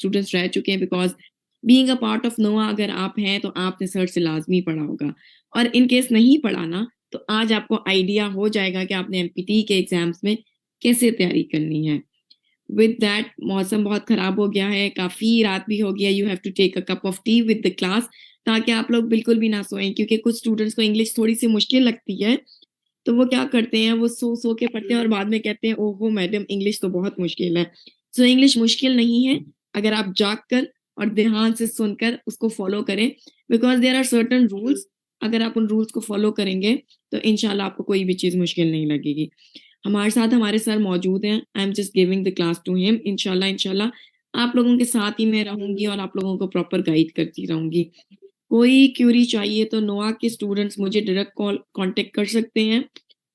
Students रह चुके हैं, because being a part of नोआ अगर आप हैं तो आपने सर से लाजमी पढ़ा होगा, और इन केस नहीं पढ़ा ना तो आज आपको आइडिया हो जाएगा कि आपने एमपीटी के एग्जाम्स में कैसे तैयारी करनी है। विद दैट, मौसम बहुत खराब हो गया है, काफी रात भी हो गया, you have to take a cup of tea with the class, ताकि आप लोग बिल्कुल भी ना सोएं, क्योंकि कुछ स्टूडेंट्स को इंग्लिश थोड़ी सी मुश्किल लगती है, तो वो क्या करते हैं, वो सो सो के पढ़ते हैं और बाद में कहते हैं ओहो मैडम इंग्लिश तो बहुत मुश्किल है। सो इंग्लिश मुश्किल नहीं है अगर आप जाग कर और ध्यान से सुनकर उसको फॉलो करें, because there are certain rules, अगर आप उन रूल्स को फॉलो करेंगे तो इंशाल्लाह आपको कोई भी चीज़ मुश्किल नहीं लगेगी। हमारे साथ हमारे सर मौजूद हैं, I am just giving the class to him. इंशाल्लाह इंशाल्लाह आप लोगों के साथ ही मैं रहूंगी और आप लोगों को प्रॉपर गाइड करती रहूंगी। कोई क्यूरी चाहिए तो नोआ के स्टूडेंट्स मुझे डायरेक्ट कॉल कांटेक्ट कर सकते हैं,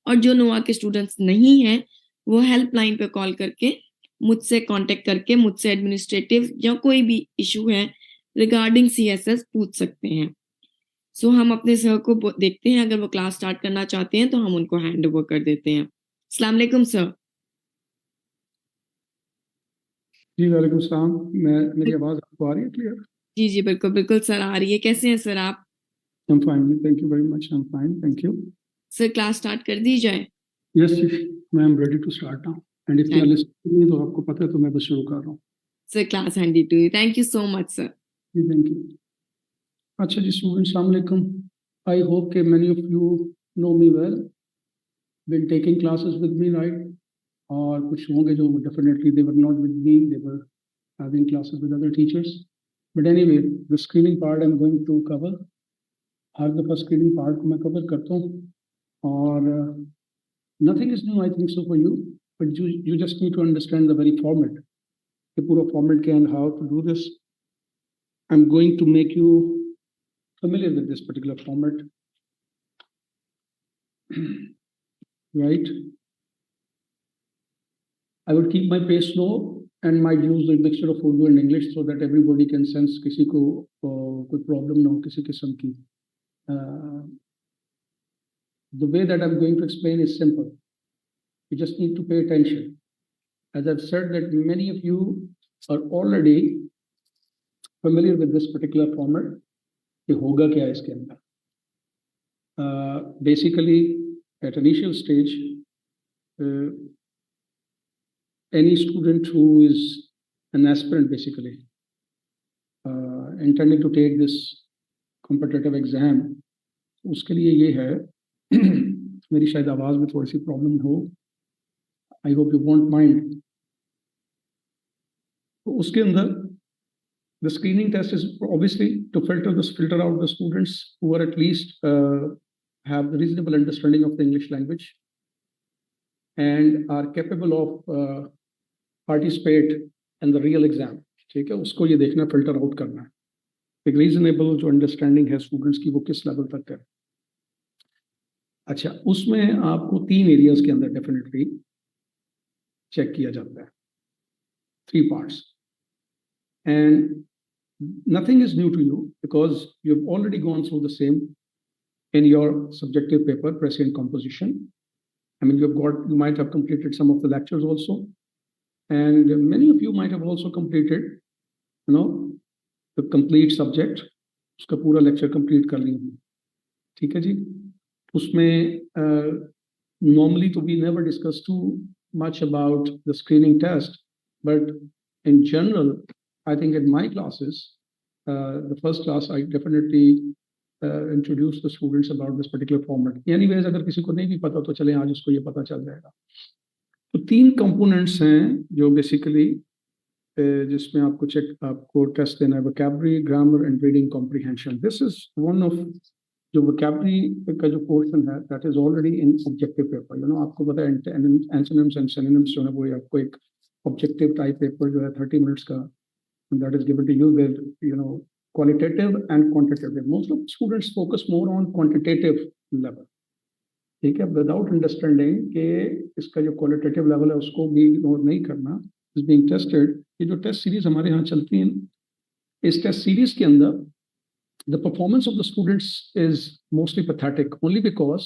और जो नोआ के स्टूडेंट्स नहीं हैं वो हेल्पलाइन पे कॉल करके मुझसे कांटेक्ट करके मुझसे एडमिनिस्ट्रेटिव या कोई भी इशू है रिगार्डिंग सीएसएस पूछ सकते हैं। सो हम अपने सर को देखते हैं, अगर वो क्लास स्टार्ट करना चाहते हैं तो हम उनको हैंड ओवर कर देते हैं। अस्सलाम वालेकुम सर। जी वालेकुम सलाम। मेरी आवाज़ आपको आ रही है क्लियर? जी जी बिल्कुल बिल्कुल सर आ रही है। कैसे हैं सर आप? I am fine, thank you very much, I am fine, thank you. Sir class start कर दी जाए? यस मैं am ready to start now, and if you are listening तो आपको पता है तो मैं बस शुरू कर रहा हूँ। Sir class handy to you, thank you so much sir. जी थैंक यू। अच्छा जी स्टूडेंट्स, अस्सलाम वालेकुम। आई होप के many of you know me well, been taking classes with me right, और कुछ होंगे जो definitely they were not with me, they were having classes with other teachers, but anyway the screening part I am going to cover. हर दफ़ा screening part को मैं cover करता हूँ, और nothing is new I think so for you, but you just need to understand the very format, the pura format and how to do this. I'm going to make you familiar with this particular format. Right, I would keep my pace slow and might use a mixture of Urdu and English so that everybody can sense किसी को कोई problem ना हो किसी किस्म की। The way that I'm going to explain is simple. You just need to pay attention. As I've said that many of you are already familiar with this particular format. कि होगा क्या इसके अंदर? Basically, at initial stage, any student who is an aspirant, basically, intending to take this competitive exam, उसके लिए ये है मेरी शायद आवाज़ में थोड़ी सी प्रॉब्लम हो, I hope you won't mind. तो उसके अंदर the screening test is obviously to filter out the students who are at least have the reasonable understanding of the English language and are capable of participate in the real exam. ठीक है, उसको ये देखना, filter out करना है एक reasonable जो understanding है स्टूडेंट्स की वो किस लेवल तक है। अच्छा, उसमें आपको 3 एरियाज के अंदर डेफिनेटली चेक किया जाता है, 3 parts, and nothing is new to you because you've already gone through the same in your subjective paper, prescient composition. I mean, you might have completed some of the lectures also, and many of you might have also completed, the complete subject. उसका पूरा lecture complete कर लिया, ठीक है जी। उसमें normally to we never discuss too much about the screening test, but in general, I think in my classes, the first class, I definitely introduce the students about this particular format. Anyways, अगर किसी को नहीं भी पता तो चले आज उसको ये पता चल जाएगा। तो 3 components हैं जो basically जिसमें आपको टेस्ट देना है, vocabulary, grammar and reading comprehension. This is one of जो vocabulary का जो portion है, that is already in objective paper. आपको पता है antonyms and synonyms जो है वो आपको एक objective type paper जो है 30 minutes का, and that is given to you with qualitative and quantitative. Most of the students focus more on quantitative level, ठीक है, without understanding कि इसका जो qualitative level है उसको भी ignore नहीं करना is being tested. ये जो टेस्ट सीरीज हमारे यहाँ चलती हैं, इस टेस्ट सीरीज के अंदर the performance of the students is mostly pathetic only because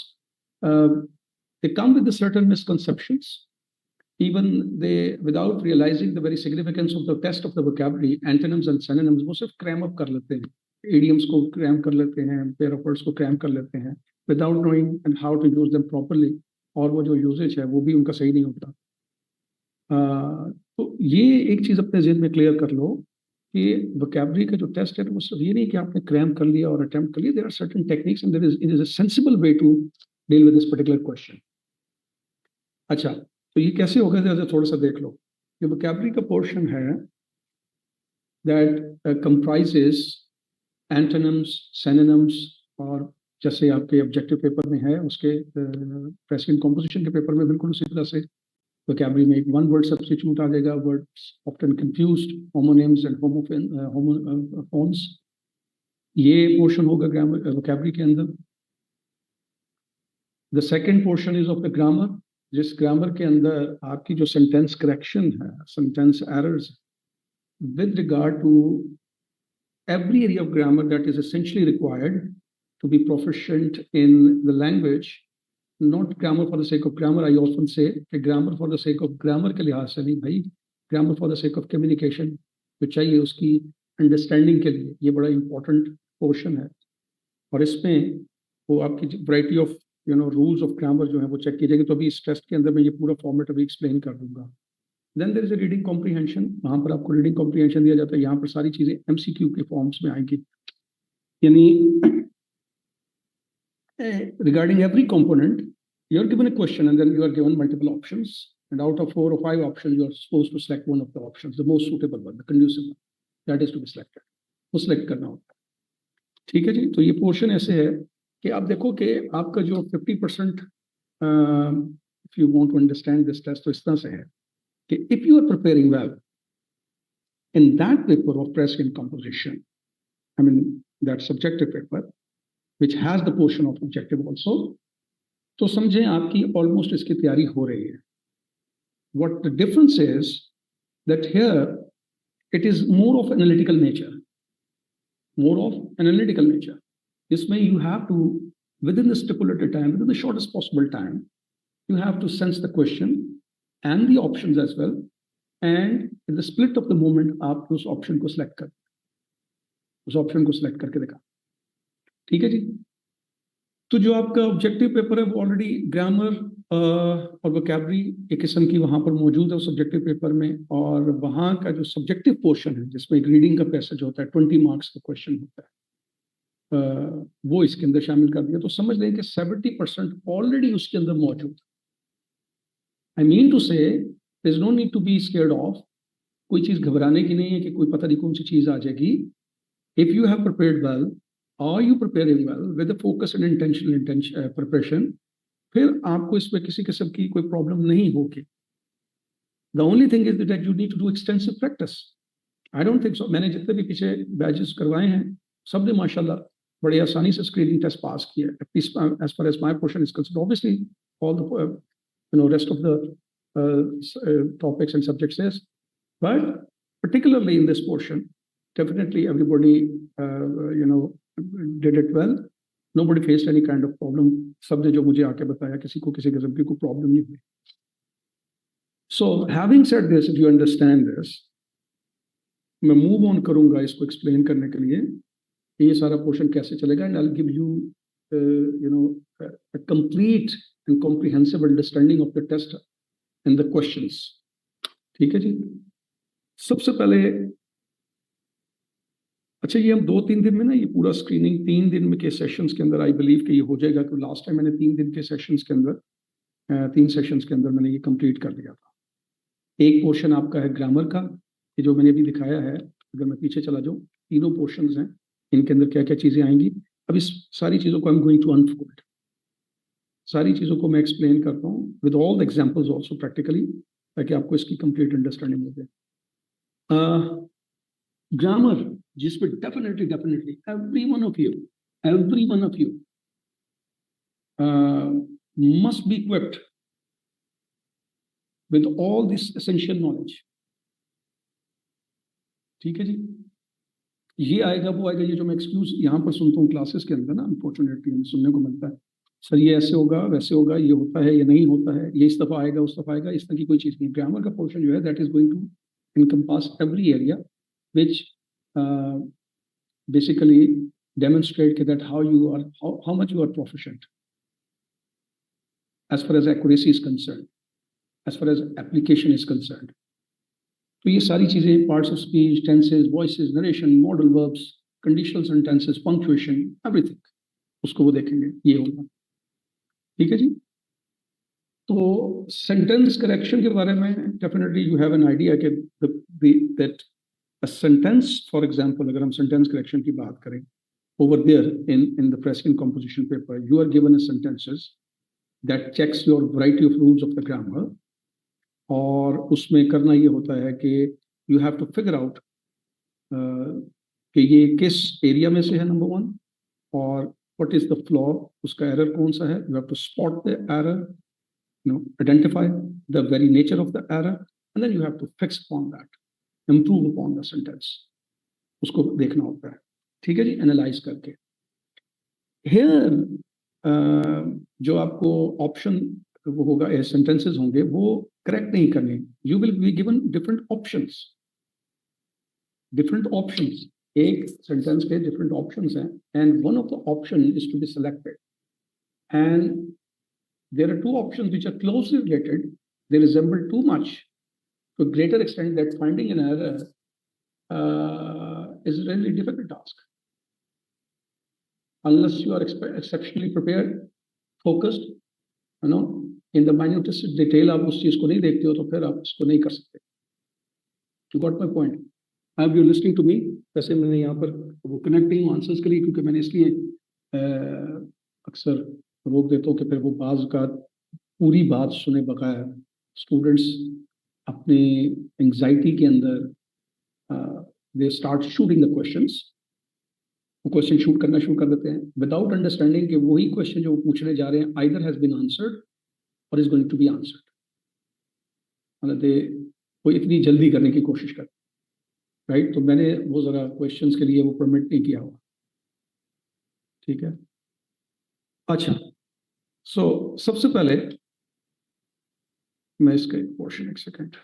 they come with the certain misconceptions, even they, without realizing the very significance of the test of the vocabulary, antonyms and synonyms, वो सिर्फ cram up कर लेते हैं, idioms को cram कर लेते हैं, pair of words को क्रैम कर लेते हैं, without knowing and how to use them properly, और वो जो यूजेज है वो भी उनका सही नहीं होता। तो ये एक चीज अपने जेहन में क्लियर कर लो कि वोकैबुलरी का जो टेस्ट है वो सिर्फ ये नहीं कि आपने क्रैम कर लिया और अटेम्प्ट कर लिया, there are certain techniques and there is, it is a sensible way to deal with this particular question. अच्छा, तो ये कैसे होगा, जैसे थोड़ा सा देख लो। ये वोकैबुलरी का पोर्शन है दैट कंप्राइजेस एंटोनिम्स, सिनोनिम्स, और जैसे आपके ऑब्जेक्टिव पेपर में है, उसके प्रेसिडेंट कॉम्पोजिशन के पेपर में बिल्कुल उसी तरह से vocabulary में one word substitute आ जाएगा, words often confused, homonyms and homophones, ये portion होगा grammar vocabulary के अंदर। The second portion is of the grammar, जिस grammar के अंदर आपकी जो sentence correction है, sentence errors, with regard to every area of grammar that is essentially required to be proficient in the language, not grammar for the sake of grammar. I often say कि grammar for the sake of grammar के लिहाज से नहीं भाई, grammar for the sake of communication जो चाहिए उसकी understanding के लिए, ये बड़ा important portion है। और इसमें वो आपकी variety of rules of grammar जो है वो चेक की जाएगी। तो अभी इस टेस्ट के अंदर मैं ये पूरा फॉर्मेट अभी एक्सप्लेन कर दूंगा। Then there is a reading comprehension, वहां पर आपको reading comprehension दिया जाता है। यहाँ पर सारी चीजें MCQ के फॉर्म्स में आएंगी, यानी regarding every component, you are given a question and then you are given multiple options, and out of 4 or 5 options, you are supposed to select one of the options, the most suitable one, the conducive one, that is to be selected. वो select करना होता है। ठीक है जी, तो ये portion ऐसे है कि आप देखो कि आपका जो 50% if you want to understand this test, तो इस तरह से है कि if you are preparing well in that paper of press in composition, I mean that subjective paper, which has the portion of objective also, तो समझें आपकी almost इसकी तैयारी हो रही है। What the difference is that here it is more of analytical nature, more of analytical nature. इसमें you have to, within the stipulated time, within the shortest possible time, you have to sense the question and the options as well, and in the split of the moment आप उस option को select कर, उस option को select करके दिखा। ठीक है जी, तो जो आपका ऑब्जेक्टिव पेपर है वो ऑलरेडी ग्रामर और वोकैबुलरी एक किस्म की वहां पर मौजूद है उस ऑब्जेक्टिव पेपर में, और वहां का जो सब्जेक्टिव पोर्शन है जिसमें एक रीडिंग का पैसेज होता है, 20 मार्क्स का क्वेश्चन होता है, वो इसके अंदर शामिल कर दिया। तो समझ लें कि 70% ऑलरेडी उसके अंदर मौजूद। I mean to say there is no need to be scared of, कोई चीज घबराने की नहीं है कि कोई पता नहीं कौन सी चीज आ जाएगी। If you have prepared well, are you preparing well with a focus and intentional preparation, फिर आपको इसमें किसी किस्म की कोई प्रॉब्लम नहीं होगी। The only thing is that you need to do extensive practice. I don't think so. मैंने जितने भी पीछे बैचेस करवाए हैं सब ने माशाल्लाह बड़ी आसानी से स्क्रीनिंग टेस्ट पास किया है, at least as far as my portion is concerned. Obviously all the rest of the topics and subjects is, but particularly in this portion definitely everybody did it well. Nobody faced any kind of problem. सब ने जो मुझे आके बताया किसी को किसी किस्म की कोई प्रॉब्लम नहीं हुई। So having said this, if you understand this, मैं मूव ऑन करूंगा इसको एक्सप्लेन करने के लिए ये सारा पोर्शन कैसे चलेगा, and I will give you a complete and comprehensive understanding of the test and the questions। ठीक है जी, सबसे पहले अच्छा ये हम 2-3 दिन में ना ये पूरा स्क्रीनिंग 3 दिन में के सेशंस के अंदर आई बिलीव कि ये हो जाएगा, क्योंकि लास्ट टाइम मैंने 3 दिन के सेशंस के अंदर 3 सेशंस के अंदर मैंने ये कंप्लीट कर लिया था। एक पोर्शन आपका है ग्रामर का, ये जो मैंने अभी दिखाया है, अगर मैं पीछे चला जाऊँ, तीनों पोर्शंस हैं, इनके अंदर क्या क्या चीज़ें आएंगी। अब इस सारी चीज़ों को I am going to unfold, सारी चीज़ों को मैं एक्सप्लेन करता हूँ with all the examples also practically, ताकि आपको इसकी कंप्लीट अंडरस्टैंडिंग हो जाए। ग्रामर जिसमें definitely every one of you must be equipped with all this essential knowledge। ठीक है जी, ये आएगा वो आएगा, ये जो मैं एक्सक्यूज यहाँ पर सुनता हूँ क्लासेस के अंदर ना, अनफॉर्चुनेटली हमें सुनने को मिलता है सर ये ऐसे होगा, वैसे होगा, ये होता है, ये नहीं होता है, ये इस दफा आएगा, उस दफा आएगा, इस तरह की कोई चीज़ नहीं। ग्रामर का पोर्शन जो है that is going to encompass every area which basically demonstrate that how much you are proficient as far as accuracy is concerned, as far as application is concerned. तो ये सारी चीजें, parts of speech, tenses, voices, narration, modal verbs, conditional sentences, punctuation, everything, उसको वो देखेंगे, ये होगा। ठीक है जी। तो सेंटेंस करेक्शन के बारे में definitely you have an idea कि that a sentence, for example, अगर हम सेंटेंस करेक्शन की बात करें, over there in the Preskin composition paper, you are given a sentences that checks your variety of rules of the grammar, और उसमें करना ये होता है कि you have to figure out कि ये किस एरिया में से है, नंबर वन, और what is the flaw, उसका एरर कौन सा है, you have to spot the error, identify the very nature of the error, and then you have to fix upon that, improve upon the sentence, उसको देखना होता है। ठीक है जी, एनालाइज करके। हियर जो आपको ऑप्शन वो होगा, सेंटेंसेस होंगे, वो करेक्ट नहीं करने, you will be given different options, एक सेंटेंस के डिफरेंट ऑप्शंस हैं, and one of the option is to be selected, and there are two options which are closely related, they resemble too much to greater extent that finding an error is a really difficult task unless you are exceptionally prepared, focused, in the minutest detail। आप उस चीज को नहीं देखते हो तो फिर आप उसको नहीं कर सकते। You got my point? Have you listening to me? वैसे मैंने यहाँ पर वो कनेक्टिंग आंसर्स के लिए, क्योंकि मैंने इसलिए अक्सर रोक देता हूँ कि फिर वो बाज का पूरी बात सुने बगैर स्टूडेंट्स अपने एंग्जाइटी के अंदर they start shooting the questions, वो क्वेश्चन शूट करना शुरू कर देते हैं विदाउट अंडरस्टैंडिंग कि वही क्वेश्चन जो वो पूछने जा रहे हैं आइदर हैज बीन आंसर्ड और is going to be answered, मतलब वो इतनी जल्दी करने की कोशिश करते, राइट। तो मैंने वो जरा क्वेश्चंस के लिए वो परमिट नहीं किया हुआ। ठीक है, अच्छा, सो सबसे पहले मैं इसका एक पोर्शन, एक सेकेंड,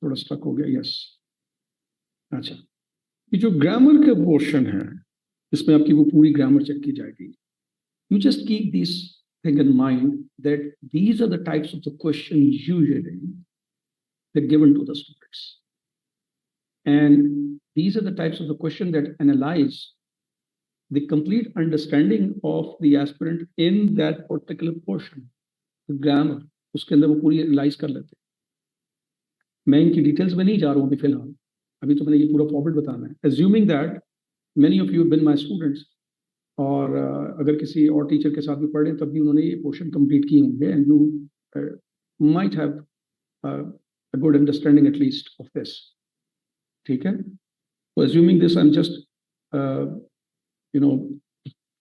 थोड़ा स्टक हो गया, यस। अच्छा, ये जो ग्रामर का पोर्शन है, इसमें आपकी वो पूरी ग्रामर चेक की जाएगी। You just keep this thing in mind that these are the types of the question usually that given to the students, and these are the types of the question that analyze the complete understanding of the aspirant in that particular portion. Grammar उसके अंदर वो पूरी analyse कर लेते हैं। मैं इनकी details में नहीं जा रहा हूँ अभी फिलहाल, अभी तो मैंने ये पूरा फॉर्मेट बताना है। Assuming that many of you been my students, और अगर किसी और टीचर के साथ भी पढ़े तब भी उन्होंने ये पोर्शन कंप्लीट किए होंगे, and you might have a good understanding at least of this. ठीक है, तो assuming this I am just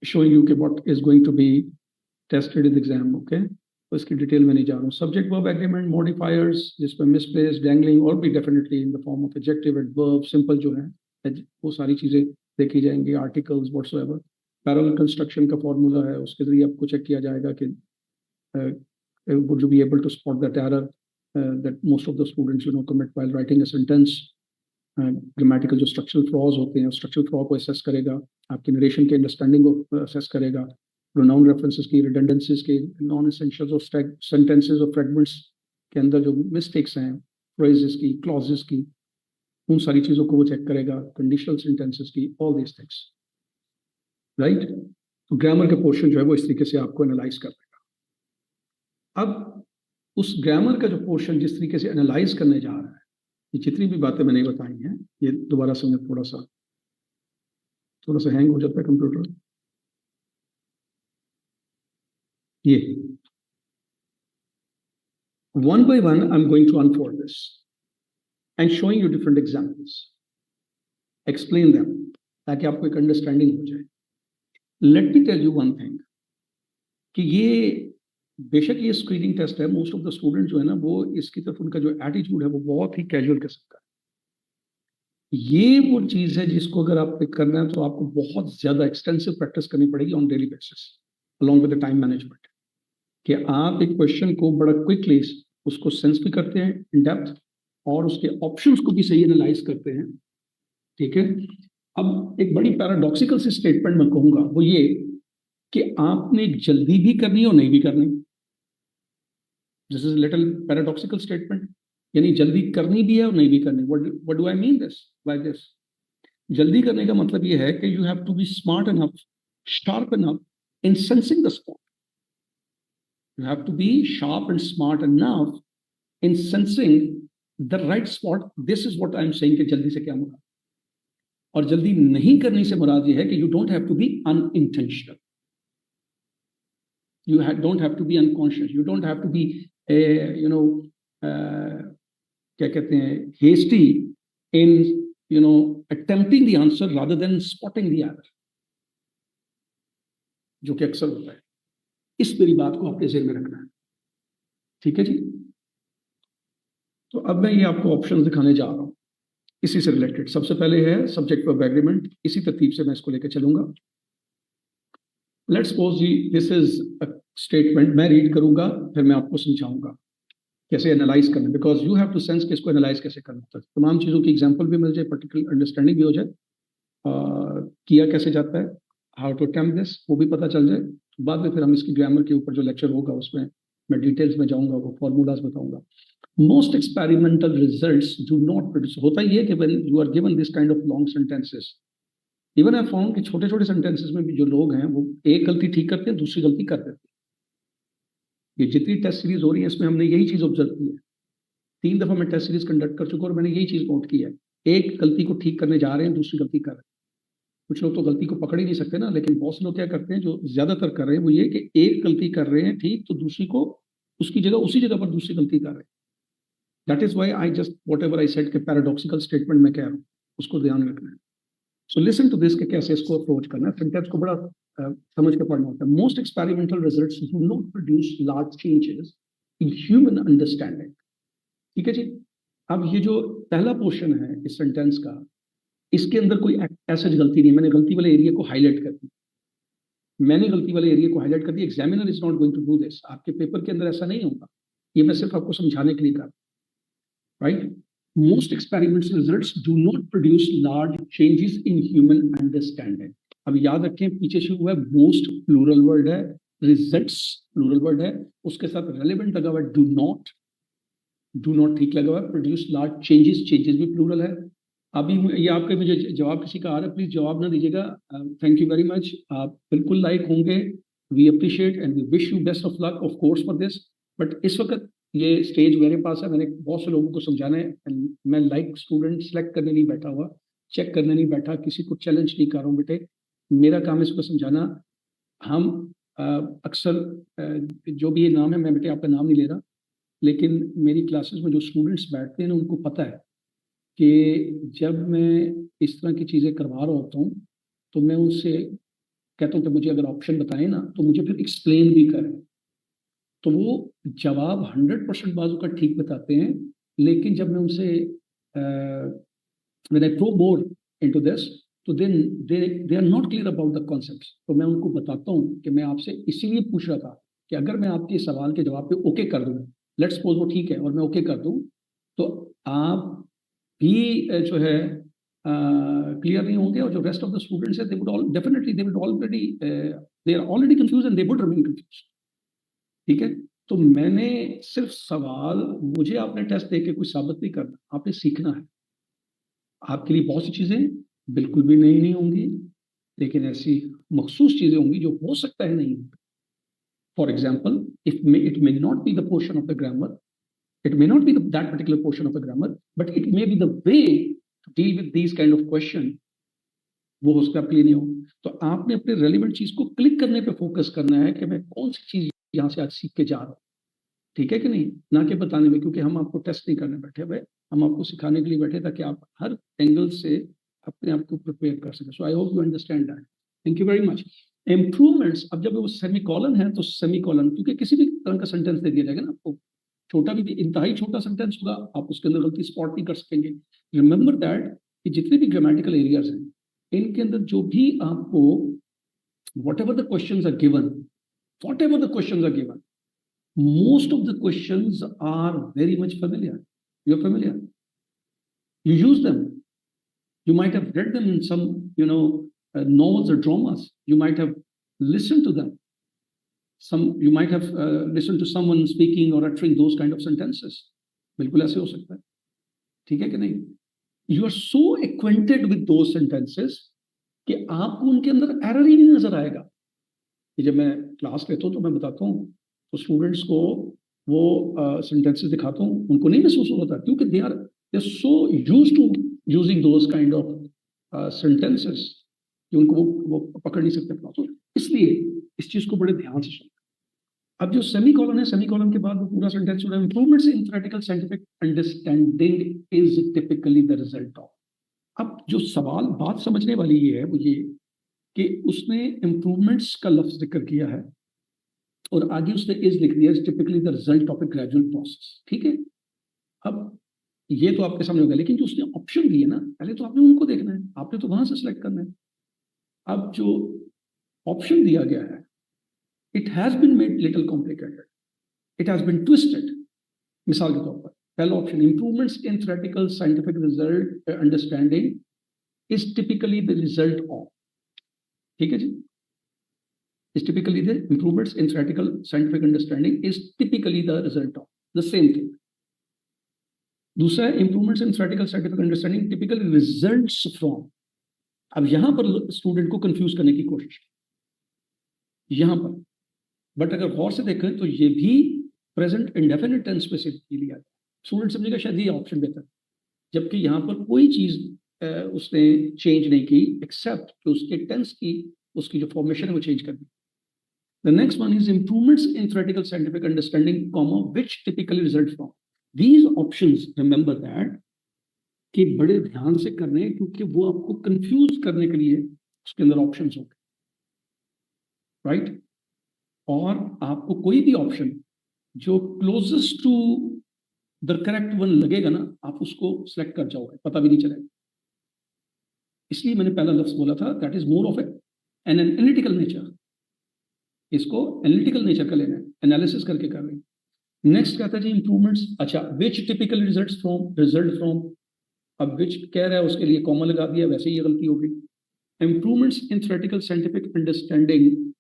showing you कि what is going to be tested in the exam. Okay, तो इसकी डिटेल में नहीं जा रहा हूँ। सब्जेक्ट वर्ब एग्रीमेंट, मॉडिफायर्स जिसमें मिसप्लेस, डैंगलिंग, और भी definitely in the form of adjective, adverb, simple जो है वो सारी चीज़ें देखी जाएंगी, आर्टिकल्स व्हाटसोएवर। पैरेलल कंस्ट्रक्शन का फॉर्मूला है, उसके जरिए आपको चेक किया जाएगा कि would you be able to spot that error that most of the students commit while writing a sentence। Grammatical जो स्ट्रक्चरल फ्लॉज होते हैं, स्ट्रक्चरल फ्लॉ को असेस करेगा, आपकी नरेशन के अंडरस्टैंडिंग को असेस करेगा, प्रोनाउन रेफरेंसेस की, रिडंडेंसीज के, नॉन एसेंशियल्स और सेंटेंसेस और फ्रेगमेंट्स के अंदर जो मिस्टेक्स हैं, फ्रेजेस की, क्लॉजेस की, उन सारी चीज़ों को वो चेक करेगा, कंडीशनल सेंटेंसेस की, ऑल दीज थिंग्स, राइट। तो ग्रामर के पोर्शन जो है वो इस तरीके से आपको एनालाइज कर देगा। अब उस ग्रामर का जो पोर्शन जिस तरीके से एनालाइज करने जा रहा है, ये जितनी भी बातें मैंने बताई हैं, ये दोबारा से मैं थोड़ा सा हैंग हो जाता है कंप्यूटर, ये one by one I'm going to unfold this and showing you different examples, explain them ताकि आपको एक अंडरस्टैंडिंग हो जाए। Let me tell you one thing कि ये बेशक ये स्क्रीनिंग टेस्ट है, मोस्ट ऑफ द स्टूडेंट जो है ना वो इसकी तरफ उनका जो एटीट्यूड है वो बहुत ही कैजुअल किस्म का है। ये वो चीज है जिसको अगर आप पिक करना है तो आपको बहुत ज्यादा एक्सटेंसिव प्रैक्टिस करनी पड़ेगी on daily basis along with the time management, कि आप एक क्वेश्चन को बड़ा क्विकली उसको सेंस भी करते हैं इन डेप्थ और उसके ऑप्शंस को भी सही एनालाइज करते हैं। ठीक है। अब एक बड़ी पैराडॉक्सिकल सी स्टेटमेंट मैं कहूंगा वो ये कि आपने जल्दी भी करनी और नहीं भी करनी। This is little paradoxical statement, यानी जल्दी करनी भी है और नहीं भी करनी। What do I mean this by this? जल्दी करने का मतलब ये है कि you have to be smart enough, sharp enough in sensing the spot. You have to be sharp and smart enough in sensing the right spot. This is what I am saying कि जल्दी से क्या मुराद। और जल्दी नहीं करने से मुराद ये है कि you don't have to be unintentional, you don't have to be unconscious, you don't have to be you know क्या कहते हैं hasty in attempting the answer rather than spotting the error, जो कि अक्सर होता है। इस मेरी बात को आपके ज़हन में रखना है। ठीक है जी। तो अब मैं ये आपको ऑप्शन दिखाने जा रहा हूँ इसी से रिलेटेड। सबसे पहले है सब्जेक्ट वर्ब एग्रीमेंट, इसी तरतीब से मैं इसको लेकर चलूंगा। लेट्स सपोज जी दिस इज अ स्टेटमेंट, मैं रीड करूंगा फिर मैं आपको समझाऊंगा कैसे एनालाइज करना, because you have to sense कि इसको एनालाइज कैसे करना होता है। तमाम चीज़ों की एग्जांपल भी मिल जाए, पर्टिकुलर अंडरस्टैंडिंग भी हो जाए, किया कैसे जाता है, हाउ टू अटेम्प्ट दिस वो भी पता चल जाए। बाद में फिर हम इसकी ग्रामर के ऊपर जो लेक्चर होगा उसमें मैं डिटेल्स में जाऊंगा, वो फॉर्मूलाज बताऊंगा। Most experimental results do not produce. होता ही है कि when you are given this kind of long sentences, even I found कि छोटे छोटे सेंटेंसेस में भी जो लोग हैं वो एक गलती ठीक करते हैं, दूसरी गलती कर देते हैं। ये जितनी टेस्ट सीरीज हो रही है इसमें हमने यही चीज ऑब्जर्व की है। 3 दफा मैं टेस्ट सीरीज कंडक्ट कर चुका और मैंने यही चीज नोट की है। एक गलती को ठीक करने जा रहे हैं, दूसरी गलती कर रहे हैं। कुछ लोग तो गलती को पकड़ ही नहीं सकते ना, लेकिन बहुत से लोग क्या करते हैं, जो ज्यादातर कर रहे हैं वो ये कि एक गलती कर रहे हैं ठीक, तो दूसरी को उसकी जगह उसी जगह पर दूसरी गलती कर रहे हैं। That is why I just whatever I said के पैराडॉक्सिकल स्टेटमेंट में कह रहा हूँ, उसको ध्यान रखना है। सो लिसन टू दिस के कैसे इसको अप्रोच करना है। सेंटेंस को बड़ा समझ के पढ़ना होता है। Most experimental results do not produce large changes in human understanding. ठीक है जी। अब ये जो पहला पोर्शन है इस सेंटेंस का, इसके अंदर कोई ऐसा गलती नहीं है। मैंने गलती वाले एरिया को हाईलाइट कर दी, मैंने गलती वाले एरिया को हाईलाइट कर दी। Examiner is not going to do this, आपके पेपर के अंदर ऐसा नहीं होगा। ये मैं सिर्फ आपको समझाने के लिए कर, right. Most experiments results do not produce large changes in human understanding. अब याद रखें पीछे शुरू हुआ है, most प्लूरल वर्ड है, results प्लूरल वर्ड है, उसके साथ relevant लगा हुआ है do not ठीक लगा हुआ है, produce large changes, changes भी प्लूरल है। अभी ये आपके मुझे जवाब किसी का आ रहा है, प्लीज जवाब ना दीजिएगा। थैंक यू वेरी मच, आप बिल्कुल लाइक होंगे। We appreciate and we wish you best of luck of course for this. But इस वक्त ये स्टेज मेरे पास है, मैंने बहुत से लोगों को समझाना है। मैं लाइक स्टूडेंट सेलेक्ट करने नहीं बैठा हुआ, चेक करने नहीं बैठा, किसी को चैलेंज नहीं कर रहा हूँ बेटे। मेरा काम है इसको समझाना। हम अक्सर जो भी ये नाम है, मैं बेटे आपका नाम नहीं ले रहा, लेकिन मेरी क्लासेस में जो स्टूडेंट्स बैठते हैं ना उनको पता है कि जब मैं इस तरह की चीज़ें करवा रहा होता हूँ तो मैं उनसे कहता हूँ कि मुझे अगर ऑप्शन बताएं ना तो मुझे फिर एक्सप्लेन भी करें। तो वो जवाब 100% बाजू का ठीक बताते हैं, लेकिन जब मैं उनसे when I probe more into this तो then they are not clear about the concepts. तो मैं उनको बताता हूँ कि मैं आपसे इसीलिए पूछ रहा था कि अगर मैं आपके सवाल के जवाब पे ओके कर दूँ, लेट्स सपोज वो ठीक है और मैं ओके कर दूँ, तो आप भी जो है क्लियर नहीं होंगे, और जो रेस्ट ऑफ द स्टूडेंट्स है they would all definitely they would already they are already confuse and they would remain confuse. ठीक है। तो मैंने सिर्फ सवाल, मुझे आपने टेस्ट देके कुछ साबित नहीं करना, आपने सीखना है। आपके लिए बहुत सी चीजें बिल्कुल भी नई नहीं होंगी, लेकिन ऐसी मखसूस चीजें होंगी जो हो सकता है नहीं। For example it may not be the portion of the grammar, it may not be that particular portion of the grammar, but it may be the way to deal with these kind of question, वो उसका clear नहीं हो। तो आपने अपने relevant चीज को click करने पे फोकस करना है कि मैं कौन सी चीज यहाँ से आज सीख के जा रहा हूँ। ठीक है कि नहीं, ना कि बताने में, क्योंकि हम आपको टेस्ट नहीं करने बैठे हुए, हम आपको सिखाने के लिए बैठे ताकि आप हर एंगल से अपने आप को प्रिपेयर कर सकें। So I hope you understand that. Thank you very much. Improvements, अब जब वो सेमी कॉलन है तो सेमी कॉलन, क्योंकि किसी भी तरह का सेंटेंस दे दिया जाएगा ना आपको, छोटा भी इंतहाई छोटा सेंटेंस होगा, आप उसके अंदर गलती स्पॉट नहीं कर सकेंगे। रिमेंबर दैट कि जितने भी ग्रामेटिकल एरियाज हैं इनके अंदर जो भी आपको whatever the questions are given, whatever the questions are given, most of the questions are very much familiar. You're familiar. You use them. You might have read them in some, novels or dramas. You might have listened to them. You might have listened to someone speaking or uttering those kind of sentences. बिल्कुल ऐसे हो सकता है, ठीक है कि नहीं? You are so acquainted with those sentences कि आपको उनके अंदर एरर ही नहीं नजर आएगा। कि जब मैं क्लास लेता हूँ तो मैं बताता हूँ तो स्टूडेंट्स को वो सेंटेंसेस दिखाता हूँ, उनको नहीं महसूस होता क्योंकि they are so used to using those kind of sentences कि उनको वो पकड़ नहीं सकते। तो इसलिए इस चीज को बड़े ध्यान से सुनो। अब जो सेमी कॉलन है, सेमी कॉलन के बाद वो पूरा सेंटेंस हो रहा है, improvements in theoretical scientific understanding is typically the result of. अब जो सवाल बात समझने वाली ये है वो ये कि उसने इंप्रूवमेंट्स का लफ्ज जिक्र किया है और आगे उसने इज लिख दिया, typically the result of A gradual process. ठीक है, अब ये तो आपके सामने होगा, लेकिन जो उसने ऑप्शन दिए ना, पहले तो आपने उनको देखना है, आपने तो वहां से सिलेक्ट करना है। अब जो ऑप्शन दिया गया है, it has been made little complicated, it has been twisted. मिसाल के तौर पर पहला option, improvements in theoretical scientific result understanding is typically the result of. ठीक है जी, is typically the improvements in theoretical scientific understanding is typically the result of the same thing. दूसरा, improvements in theoretical scientific understanding typically results from। अब यहां पर student को confuse करने की कोशिश यहां पर, बट अगर गौर से देखें तो ये भी प्रेजेंट इंडेफिनिट टेंस पे से लिया, स्टूडेंट समझेगा शायद ये ऑप्शन बेहतर, जबकि यहां पर कोई चीज उसने चेंज नहीं की एक्सेप्ट कि उसके टेंस की उसकी जो फॉर्मेशन है वो चेंज कर दी। The next one is improvements in theoretical scientific understanding, comma, which typically result from। These options, remember that, कि बड़े ध्यान से करने, क्योंकि वो आपको कंफ्यूज करने के लिए उसके अंदर ऑप्शंस होंगे, राइट? और आपको कोई भी ऑप्शन जो closest to the correct one लगेगा ना, आप उसको सिलेक्ट कर जाओगे, पता भी नहीं चलेगा। इसलिए मैंने पहला लफ्ज बोला था, that is more of an analytical nature. इसको एनालिटिकल नेचर का लेना है, एनालिसिस करके कर रहे हैं। नेक्स्ट कहता है जी इंप्रूवमेंट्स, अच्छा, विच टिपिकल रिजल्ट फ्रॉम। अब विच कह रहा है, उसके लिए कॉमा लगा दिया, वैसे ही ये गलती हो गई। Improvements in theoretical scientific understanding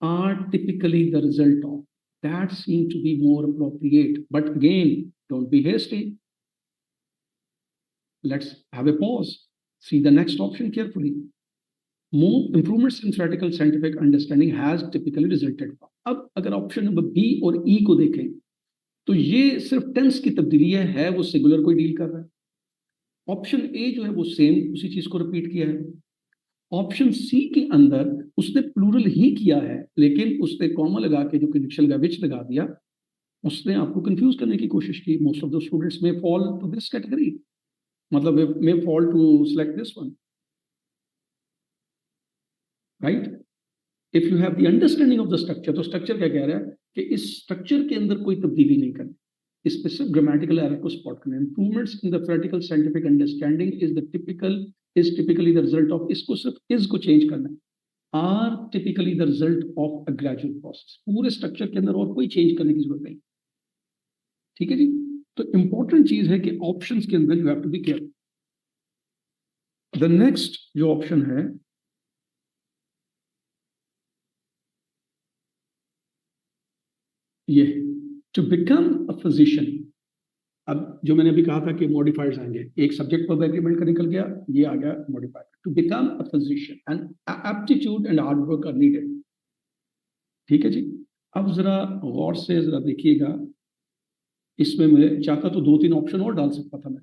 are typically the result of, that seem to be more appropriate, but again don't be hasty, let's have a pause, see the next option carefully. More improvements in theoretical scientific understanding has typically resulted from। अब अगर option number B और ई को देखें तो ये सिर्फ tense की तब्दीली है, वो सिंगुलर को डील कर रहा है। ऑप्शन ए जो है वो सेम उसी चीज को रिपीट किया है। ऑप्शन सी के अंदर उसने प्लूरल ही किया है, लेकिन उसने कॉमा लगा के जो कंजक्शन लगा, विच लगा दिया, उसने आपको कंफ्यूज करने की कोशिश की। मोस्ट ऑफ द स्टूडेंट्स में फॉल टू दिस कैटेगरी, मतलब में fall to select this one, right? If you have the understanding of the structure, तो स्ट्रक्चर क्या कह रहा है कि इस स्ट्रक्चर के अंदर कोई तब्दीली नहीं करनी, इस पे सिर्फ ग्रामेटिकल एरर को स्पॉट करना है। Improvements in the theoretical scientific understanding is typically the result of, इसको सिर्फ इज को चेंज करना है, are typically the result of a gradual process. पूरे स्ट्रक्चर के अंदर और कोई चेंज करने की जरूरत नहीं, ठीक है जी? तो इंपॉर्टेंट चीज है कि ऑप्शंस के अंदर you have to be careful. The next जो ऑप्शन है, ये टू बिकम अ फिजिशियन। अब जो मैंने अभी कहा था कि मॉडिफायर्स आएंगे, एक सब्जेक्ट वर्ब एग्रीमेंट का निकल गया, ये आ गया modifier. To become a physician and aptitude and hard work are needed. ठीक है जी, अब जरा गौर से जरा देखिएगा, इसमें मैं चाहता तो 2-3 ऑप्शन और डाल सकता था मैं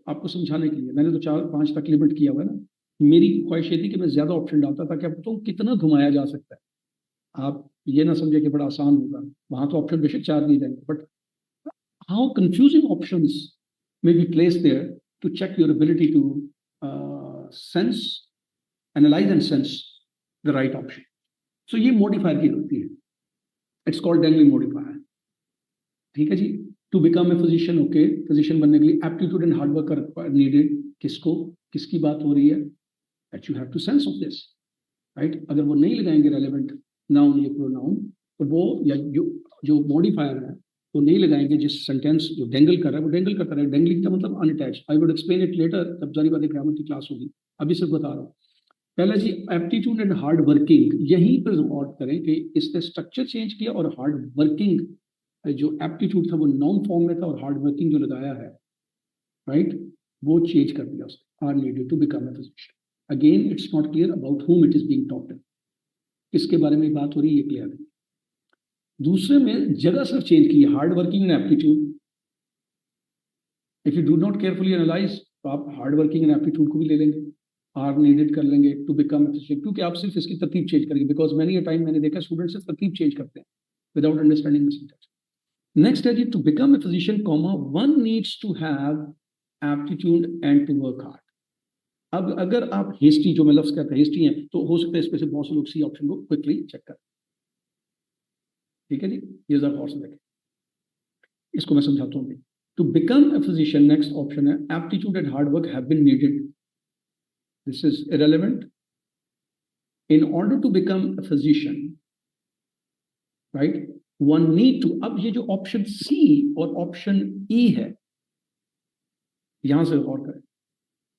आपको समझाने के लिए, मैंने तो 4-5 तक लिमिट किया हुआ है ना। मेरी ख्वाहिश ये थी कि मैं ज्यादा ऑप्शन डालता था कि आपको तो कितना घुमाया जा सकता है, आप ये ना समझे कि बड़ा आसान होगा। वहां तो ऑप्शन बेशक 4 दिए जाएंगे, but how confusing options may be placed there to check your ability to sense, analyse and sense the right option. सो ये मॉडिफायर की गलती है, इट्स कॉल्ड डैंगलिंग मॉडिफायर। ठीक है जी, to become a physician, okay, physician बनने के लिए aptitude and hard work needed, किसकी बात हो रही है, that you have to sense of this, right. अगर वो नहीं लगाएंगे रेलेवेंट नाउन या प्रोनाउन, तो वो या जो मॉडिफायर है वो नहीं लगाएंगे, जिस सेंटेंस जो डेंगल कर रहा है वो डेंगल करता रहे। डेंगलिंग का मतलब unattached. I would explain it later, जब जारी बात ग्रामर की क्लास होगी, अभी सिर्फ बता रहा हूँ। पहला जी, एप्टीट्यूड एंड हार्ड वर्किंग, यहीं पर गौर करें कि इसने स्ट्रक्चर चेंज किया और हार्ड वर्किंग, जो एप्टीट्यूड था वो नाउन फॉर्म में था और हार्ड वर्किंग जो लगाया है, राइट, वो चेंज कर दिया उसने, are needed to become a physician. Again it's not clear about whom it is being taught, किसके बारे में बात हो रही है, ये क्लियर है। दूसरे में जगह सिर्फ चेंज की, hard working and aptitude. If you do not carefully analyse, तो आप हार्ड वर्किंग एंड एप्टीट्यूड को भी ले लेंगे, आर नीडेड कर लेंगे टू बिकम एफिशिएंट, क्योंकि आप सिर्फ इसकी तरतीब चेंज करेंगे। बिकॉज मैनी अ टाइम मैंने देखा स्टूडेंट सिर्फ तरतीब चेंज करते हैं without understanding the syntax. Next है जी, to become a physician comma one needs to have aptitude and to work hard. अब अगर आप हिस्ट्री, जो मैं लफ्ज कहता है हिस्ट्री है, तो हो सकता है इसमें से बहुत से लोग सी ऑप्शन को क्विकली चेक करें। ठीक है जी, ये जरा गौर से देखें, इसको मैं समझाता हूँ। To become a physician, next option है, aptitude and hard work have been needed, this is irrelevant. In order to become a physician, right, one need to, अब ये जो ऑप्शन सी और ऑप्शन ई है, यहां से गौर करें,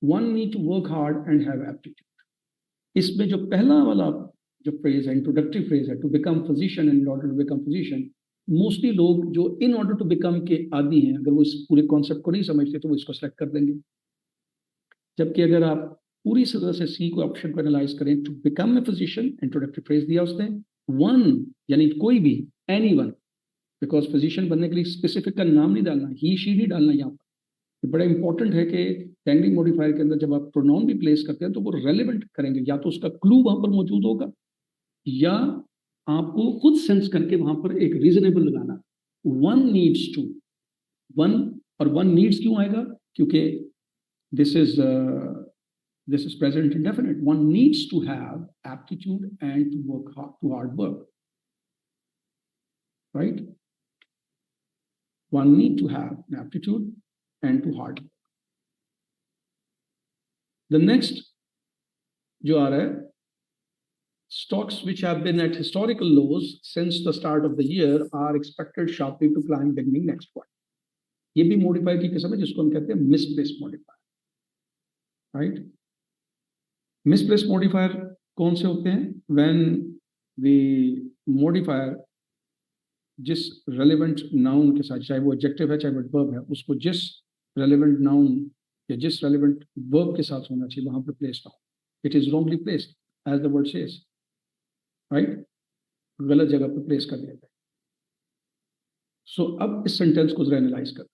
one need to work hard and have aptitude. इसमें जो पहला वाला जो फ्रेज है, इंट्रोडक्टिव फ्रेज है, to become physician, in order to become physician, mostly लोग जो इन ऑर्डर टू बिकम के आदी हैं, अगर वो इस पूरे कॉन्सेप्ट को नहीं समझते तो वो इसको सेलेक्ट कर देंगे। जबकि अगर आप पूरी तरह से सी को ऑप्शन को एनालाइज करें, to become a physician, introductory phrase दिया उसने, वन यानी कोई भी, एनी वन, बिकॉज फिजिशियन बनने के लिए स्पेसिफिक का नाम नहीं डालना, ही शी नहीं डालना। यहाँ पर बड़ा इंपॉर्टेंट है कि टैंगलिंग मॉडिफायर के अंदर जब आप प्रोनाउन भी प्लेस करते हैं तो वो रेलेवेंट करेंगे, या तो उसका क्लू वहां पर मौजूद होगा, या आपको खुद सेंस करके वहां पर एक रीजनेबल लगाना। वन नीड्स टू, वन, और वन नीड्स क्यों आएगा, क्योंकि this is present indefinite. One needs to have aptitude and to work hard, to hard work, right. One need to have aptitude and to hard work. The next जो आ रहा है, stocks which have been at historical lows since the start of the year are expected sharply to climb beginning next quarter. ये भी modifier की किस्म है जिसको हम कहते हैं misplaced modifier, right. Misplaced modifier कौन से होते हैं, व्हेन द मॉडिफायर जिस रेलेवेंट नाउन के साथ, चाहे वो एडजेक्टिव है चाहे वो वर्ब है, उसको जिस रेलेवेंट नाउन या जिस रेलेवेंट वर्ब के साथ होना चाहिए वहां पर प्लेस्ड हो, it is wrongly placed as the word says, right, गलत जगह पर प्लेस कर दिया जाए। सो अब इस सेंटेंस को जरा एनालाइज कर,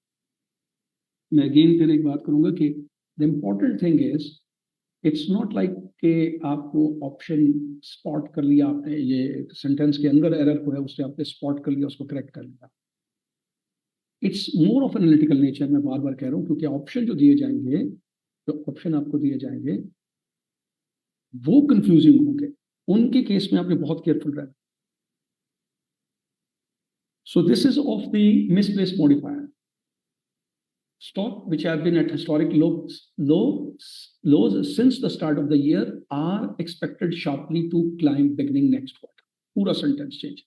मैं अगेन फिर एक बात करूंगा कि the important thing is, it's not like कि आपको ऑप्शन स्पॉट कर लिया आपने, ये सेंटेंस के अंदर एरर को है उससे आपने स्पॉट कर लिया, उसको करेक्ट कर लिया। It's more of analytical nature, मैं बार बार कह रहा हूँ, क्योंकि ऑप्शन जो दिए जाएंगे, जो ऑप्शन आपको दिए जाएंगे वो कंफ्यूजिंग होंगे, उनके केस में आपने बहुत केयरफुल रहना। So this is of the misplaced modifier. Stock which have been at historic lows since the start of the year are expected sharply to climb beginning next quarter. पूरा sentence change.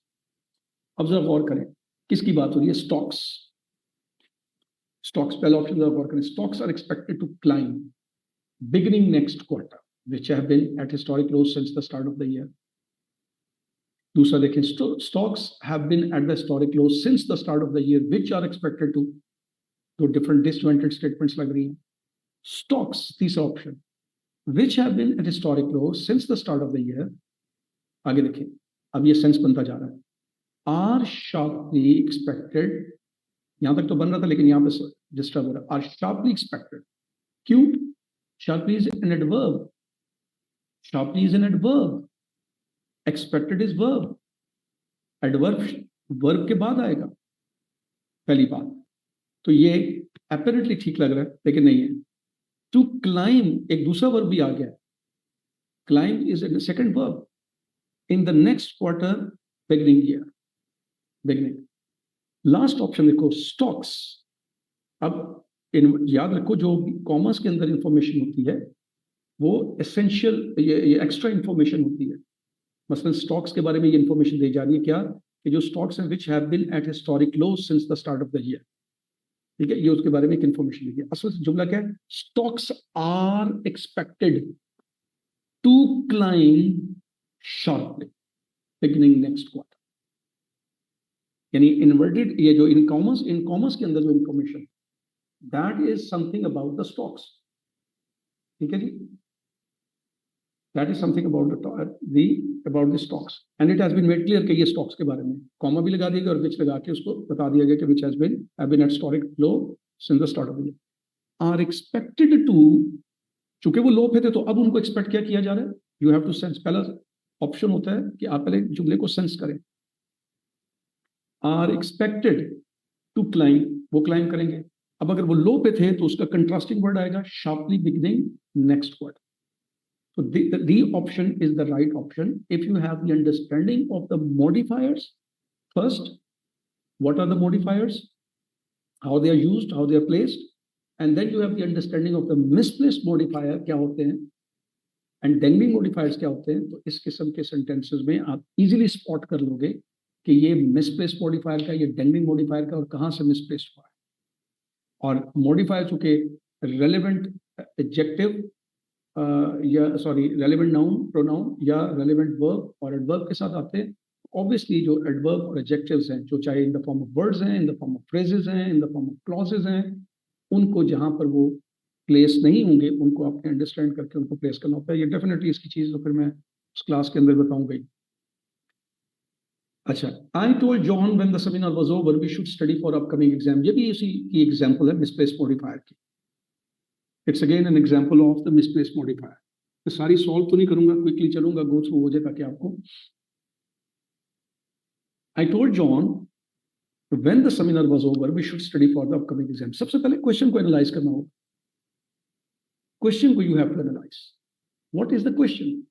अब जरा गौर करें किसकी बात हो रही है, stocks. Stocks पहला ऑप्शन जरा गौर करें, stocks are expected to climb beginning next quarter, which have been at historic lows since the start of the year. दूसरा देखें, stocks have been at the historic lows since the start of the year, which are expected to, तो different disjointed statements लग रही हैं। Stocks तीसरा option, which have been at historic lows since the start of the year, आगे देखें, अब ये sense बनता जा रहा है, are sharply expected, यहां तक तो बन रहा था लेकिन यहां पे डिस्टर्ब हो रहा है, are sharply expected, क्यों, sharply is an adverb, sharply is an adverb, expected is verb, adverb verb के बाद आएगा, पहली बात तो ये apparently ठीक लग रहा है लेकिन नहीं है। टू क्लाइम एक दूसरा वर्ब भी आ गया, climb is a second verb in the next quarter beginning year, beginning। Last option देखो, स्टॉक्स, अब याद रखो जो कॉमर्स के अंदर इंफॉर्मेशन होती है वो एसेंशियल, ये एक्स्ट्रा इंफॉर्मेशन होती है। मसलन स्टॉक्स के बारे में ये इंफॉर्मेशन दी जा रही है क्या, कि जो स्टॉक्स हैं which have been at historic low since the start of the year, ठीक है, ये उसके बारे में एक इंफॉर्मेशन दी है। असल जुमला क्या है, stocks are expected to climb sharply beginning next quarter. यानी इन्वर्टेड, ये जो इन कॉमर्स के अंदर जो information, that is something about the stocks, ठीक है जी, that is something about the stocks and it has been made clear कि ये स्टॉक्स के बारे में, कॉमा भी लगा दिया गया और विच लगा के उसको बता दिया गया कि which has been at historic low since the start of the year, are expected to, चूंकि वो लो पे थे तो अब उनको एक्सपेक्ट क्या किया जा रहा है, यू हैव टू सेंस, पहला ऑप्शन होता है कि आप पहले जुमले को सेंस करें, आर एक्सपेक्टेड टू क्लाइम, वो क्लाइम करेंगे। अब अगर वो लो पे थे तो उसका कंट्रास्टिंग वर्ड आएगा sharply beginning next quarter. So the option is the right option if you have the understanding of the modifiers first. What are the modifiers? How they are used, how they are placed, and then you have the understanding of the misplaced modifier क्या होते हैं, and dangling modifiers क्या होते हैं। तो इस किस्म के sentences में आप easily spot कर लोगे कि ये misplaced modifier का, ये dangling modifier का, और कहाँ से misplaced हुआ है। और modifier चूंकि relevant adjective या सॉरी रेलेवेंट नाउन प्रोनाउन या रेलेवेंट वर्ब और एडवर्ब के साथ आते हैं, ऑब्वियसली जो एडवर्ब और एडजेक्टिव्स हैं, जो चाहे in the form of words हैं, in the form of phrases हैं, in the form of clauses हैं, उनको जहां पर वो प्लेस नहीं होंगे उनको आपने अंडरस्टैंड करके उनको प्लेस करना होता है। ये डेफिनेटली इसकी चीज तो फिर मैं उस क्लास के अंदर बताऊंगा। अच्छा, I told John when the seminar was over we should study for upcoming exam, ये भी इसी की एग्जांपल है मिसप्लेस्ड मॉडिफायर की। It's again an example of the misplaced modifier. तो सारी सॉल्व तो नहीं करूंगा, क्विकली चलूंगा, गो थ्रू हो जाए ताकि आपको। I told John when the seminar was over we should study for the upcoming exam. सबसे पहले क्वेश्चन को एनालाइज करना होगा, क्वेश्चन को you have to analyse, what is the question,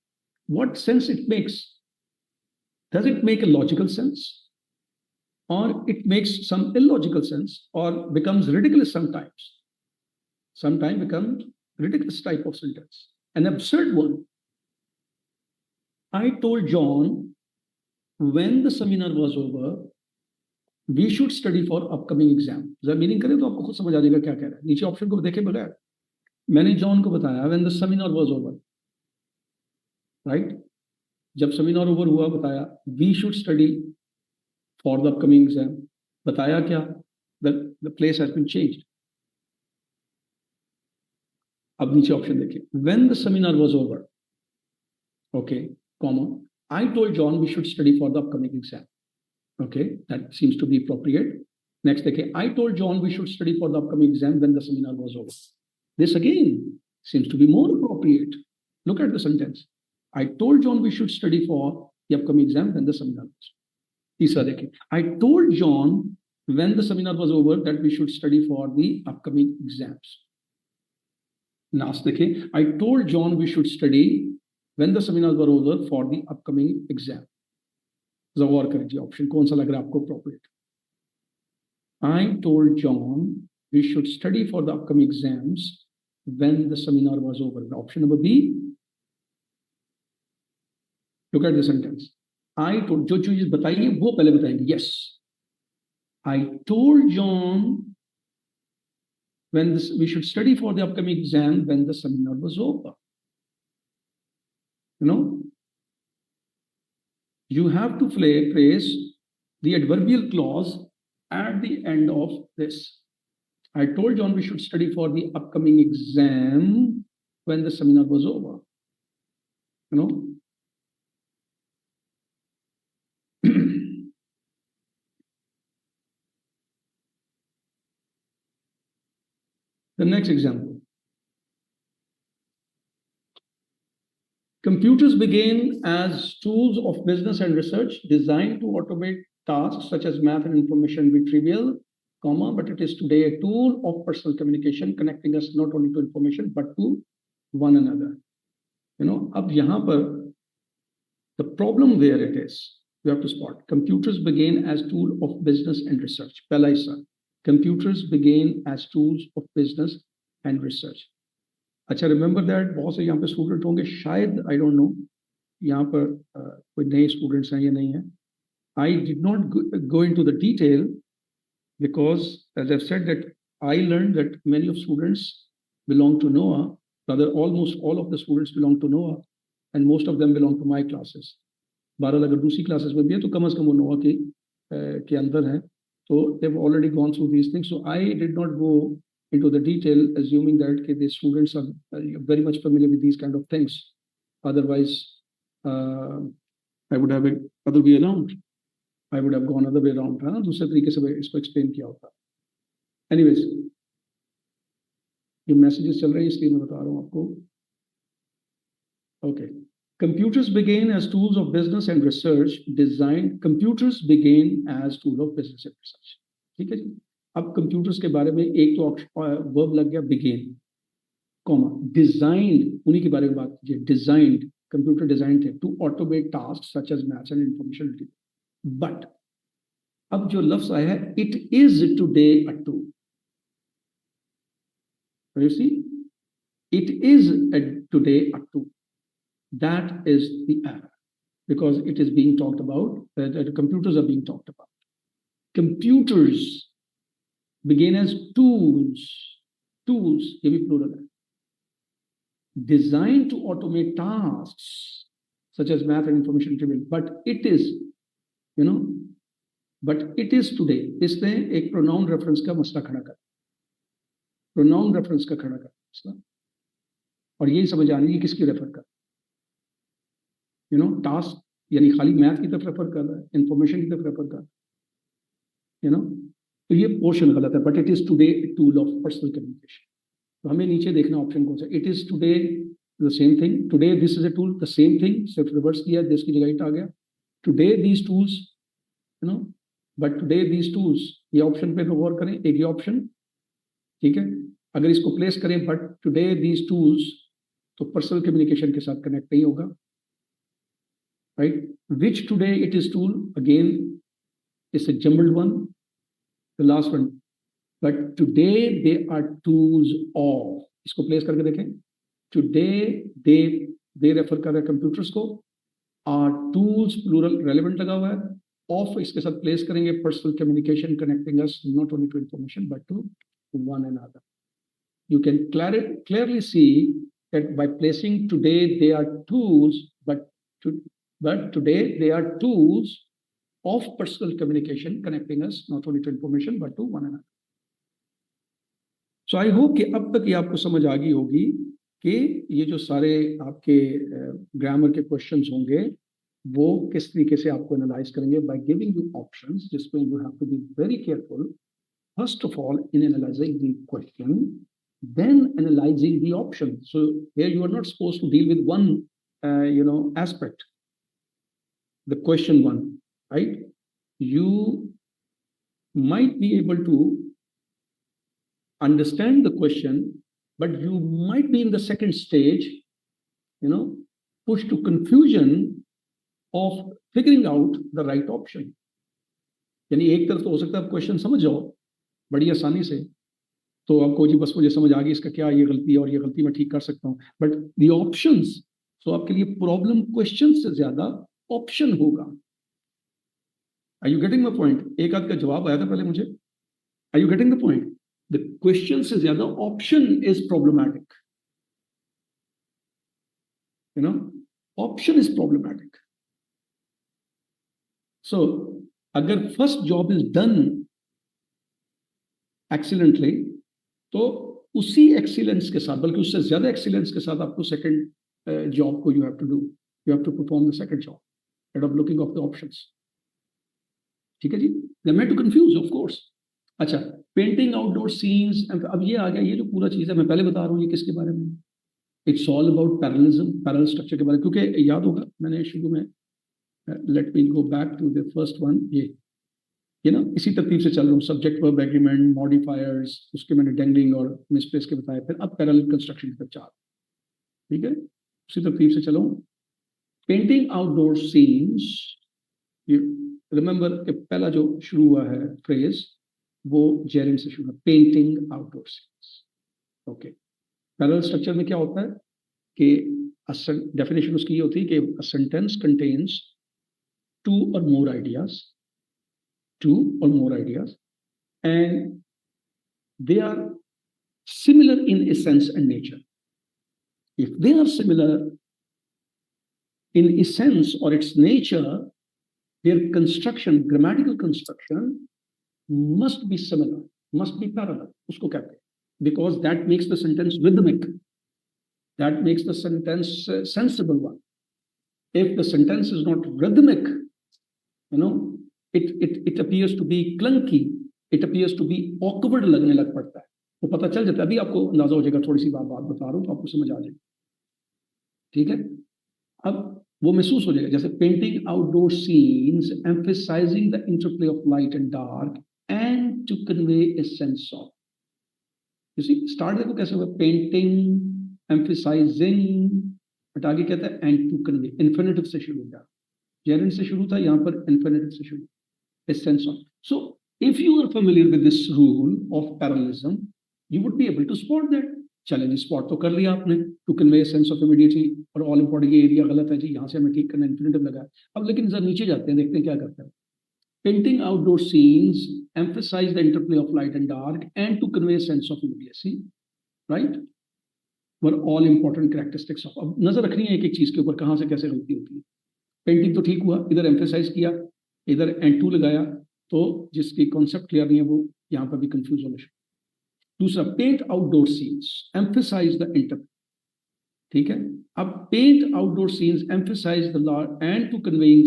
what sense it makes, does it make a logical sense और it makes some illogical sense और becomes ridiculous sometimes becomes ridiculous type of sentence, an absurd one. I told John when the seminar was over we should study for upcoming exam। जब meaning करें तो आपको खुद समझ आ जाएगा क्या कह रहा है। नीचे ऑप्शन को देखे बोला मैंने जॉन को बताया when the seminar was over, right, जब सेमिनार ओवर हुआ बताया we should study for the upcoming exam, बताया क्या, the place has been changed। अब नीचे ऑप्शन देखिए, when the seminar was over, okay, comma, I told John we should study for the upcoming exam, okay, that seems to be appropriate। next देखिए, I told John we should study for the upcoming exam when the seminar was over, this again seems to be more appropriate। look at the sentence, I told John we should study for the upcoming exam when the seminar was over। तीसरा देखिए, I told John when the seminar was over that we should study for the upcoming exams। Last देखिए, I told John we should study when the seminars were over for the upcoming exam। गौर करिए option कौन सा लग रहा है आपको appropriate। I told John we should study for the upcoming exams when the seminar was over। Option number B। Look at the sentence, I told, जो चीज बताइए वो पहले बताएंगे। Yes, I told John when we should study for the upcoming exam when the seminar was over। You know, you have to place the adverbial clause at the end of this। I told John we should study for the upcoming exam when the seminar was over। You know, the next example, computers began as tools of business and research designed to automate tasks such as math and information retrieval, comma, but it is today a tool of personal communication connecting us not only to information but to one another। You know, अब यहाँ पर the problem where it is, you have to spot computers began as tool of business and research, पहला हिस्सा, Computers began as tools of business and research. अच्छा, remember that बहुत से यहाँ पे स्टूडेंट होंगे, शायद आई डोंट नो यहाँ पर कोई नए स्टूडेंट्स हैं या नहीं है. I did not go into the detail because, as I've said, that I learned that many of students belong to NOAA. Rather, almost all of the students belong to NOAA, and most of them belong to my classes. बहरहाल अगर दूसरी classes में भी है तो कम से कम वो NOAA के अंदर हैं. So they've already gone through these things. So I did not go into the detail, assuming that the students are very much familiar with these kind of things. Otherwise, I would have other way around. I would have gone other way around. हाँ, दूसरे तरीके से इसको explain किया होता. Anyways, ये messages चल रहे हैं इसलिए मैं बता रहा हूँ आपको. Okay. Computers began as tools of business and research. Computers began as tool of business and research. ठीक है जी. अब कंप्यूटर्स के बारे में एक तो वर्ब लग गया begin, कॉमा, डिजाइंड, उन्हीं के बारे में बात कीजिए. डिजाइंड, कंप्यूटर डिजाइन थे to automate task such as maths and information. But अब जो लफ्ज आया है, it is today a tool. You see, it is today a tool. That is the error, because it is being talked about, the computers are being talked about. Computers began as tools, ये भी plural है, designed to automate tasks such as math and information theory. But it is, but it is today. इसने एक pronoun reference का मसला खड़ा कर, pronoun reference का खड़ा कर मसला, और यही समझ आनी है किसकी रेफर कर. टास्क यानी खाली मैथ की तरफ रेफर कर रहा है, इंफॉर्मेशन की तरफ रेफर कर रहा है. तो ये पोर्शन गलत है. But it is today tool of personal communication. तो हमें नीचे देखना ऑप्शन कौन सा. It is today the same thing. Today this is a tool, the same thing, सिर्फ रिवर्स किया, दिस की जगह इट आ गया. Today these tools, but today these tools, ये ऑप्शन पे गौर करें. एक ये ऑप्शन, ठीक है. अगर इसको प्लेस करें बट टुडे दीज टूल्स, तो पर्सनल कम्युनिकेशन के साथ कनेक्ट नहीं होगा. Right? Which today it is tool, again, is a jumbled one, the last one. But today they are tools of. इसको प्लेस करके देखें. Today they refer कर रहे हैं कंप्यूटर्स को. Are tools plural relevant लगा हुआ है. Of इसके साथ प्लेस करेंगे personal communication, connecting us not only to information but to one another. You can clearly see that by placing today they are tools, but today they are tools of personal communication, connecting us not only to information but to one another. So I hope कि अब तक ये आपको समझ आ गई होगी कि ये जो सारे आपके ग्रामर के क्वेश्चंस होंगे वो किस तरीके से आपको एनालाइज करेंगे. by giving you options, जिसमें you have to be very careful, first of all, in analyzing the question, then analyzing the option. So here you are not supposed to deal with one aspect, the question one, right? You might be able to understand the question, but you might be in the second stage, pushed to confusion of figuring out the right option. यानी एक तरफ तो हो सकता है आप question समझ जाओ बड़ी आसानी से, तो आपको जी बस मुझे समझ आ गई इसका क्या ये गलती है और ये गलती मैं ठीक कर सकता हूँ. बट द ऑप्शंस, तो आपके लिए प्रॉब्लम क्वेश्चन से ज्यादा ऑप्शन होगा. Are you getting my point? एक आध का जवाब आया था पहले मुझे. Are you getting the point? The question से ज्यादा option is problematic. Option is problematic. So अगर first job is done excellently, तो उसी एक्सीलेंस के साथ, बल्कि उससे ज्यादा एक्सीलेंस के साथ आपको सेकंड जॉब को you have to do. You have to perform the second job instead of looking of the options. ठीक है जी. They're meant to confuse, of course. अच्छा, पेंटिंग आउटडोर सीन्स. अब ये आ गया, ये जो पूरा चीज है मैं पहले बता रहा हूँ ये किसके बारे में. It's all about parallelism, parallel structure के बारे में. क्योंकि याद होगा मैंने शुरू में, let me go back to the first one. ये ना इसी तरतीब से चल रहा हूँ. सब्जेक्ट वर्ब एग्रीमेंट, मॉडिफायर्स, उसके मैंने डेंगलिंग और मिसप्लेस के बताया. फिर अब पैरेलल कंस्ट्रक्शन की तरफ चार. ठीक है, उसी तरतीब से चलो. पेंटिंग आउटडोर सीन्स, रिमेंबर कि पहला जो शुरू हुआ है फ्रेज, वो जेरेंट से शुरू है, painting outdoor scenes. Okay, parallel structure में क्या होता है कि डेफिनेशन उसकी ये होती है कि a sentence contains two or more ideas, and they are similar in essence and nature. If they are similar in essence or its nature, their construction, grammatical construction, must be similar, must be parallel. Usko कहते हैं, because that makes the sentence rhythmic, that makes the sentence sensible one. If the sentence is not rhythmic, it appears to be clunky, it appears to be awkward लगने लग पड़ता है। तो पता चल जाता है, अभी आपको अंदाजा हो जाएगा, थोड़ी सी बात बता रहा हूँ तो आपको समझ आ जाएगा, ठीक है। अब वो महसूस हो जाएगा, जैसे painting outdoor scenes emphasising the interplay of light and dark and to convey a sense of, you see start देखो कैसे हुआ, पेंटिंग एम्फसाइजिंग, बट आगे कहता है एंड टू कन्वे, इन्फिनिटिव से शुरू हो गया, जेरेंट से शुरू था, यहाँ पर इन्फिनिटिव से शुरू, a sense of. So, if you are familiar with this rule of parallelism, you would be able to spot that. Challenge spot तो कर लिया आपने, to convey sense of immediately, और ऑल इंपॉर्टेंट ये एरिया गलत है जी, यहाँ से हमें ठीक करना, इन्फिनिटिव लगा है। अब लेकिन जरा नीचे जाते हैं, देखते हैं क्या करते हैं। Painting outdoor scenes emphasise the interplay of light and dark and to convey sense of immediacy, right, were all important characteristics of. अब नजर रखनी है एक एक चीज के ऊपर, कहाँ से कैसे गलती होती है। पेंटिंग तो ठीक हुआ, इधर एम्फेसाइज किया, इधर एंड टू लगाया, तो जिसकी कॉन्सेप्ट क्लियर नहीं है वो यहाँ पर भी कंफ्यूज होना शुरू। दूसरा, paint outdoor scenes emphasise the inter, ठीक है। अब paint outdoor scenes emphasise the law and to conveying,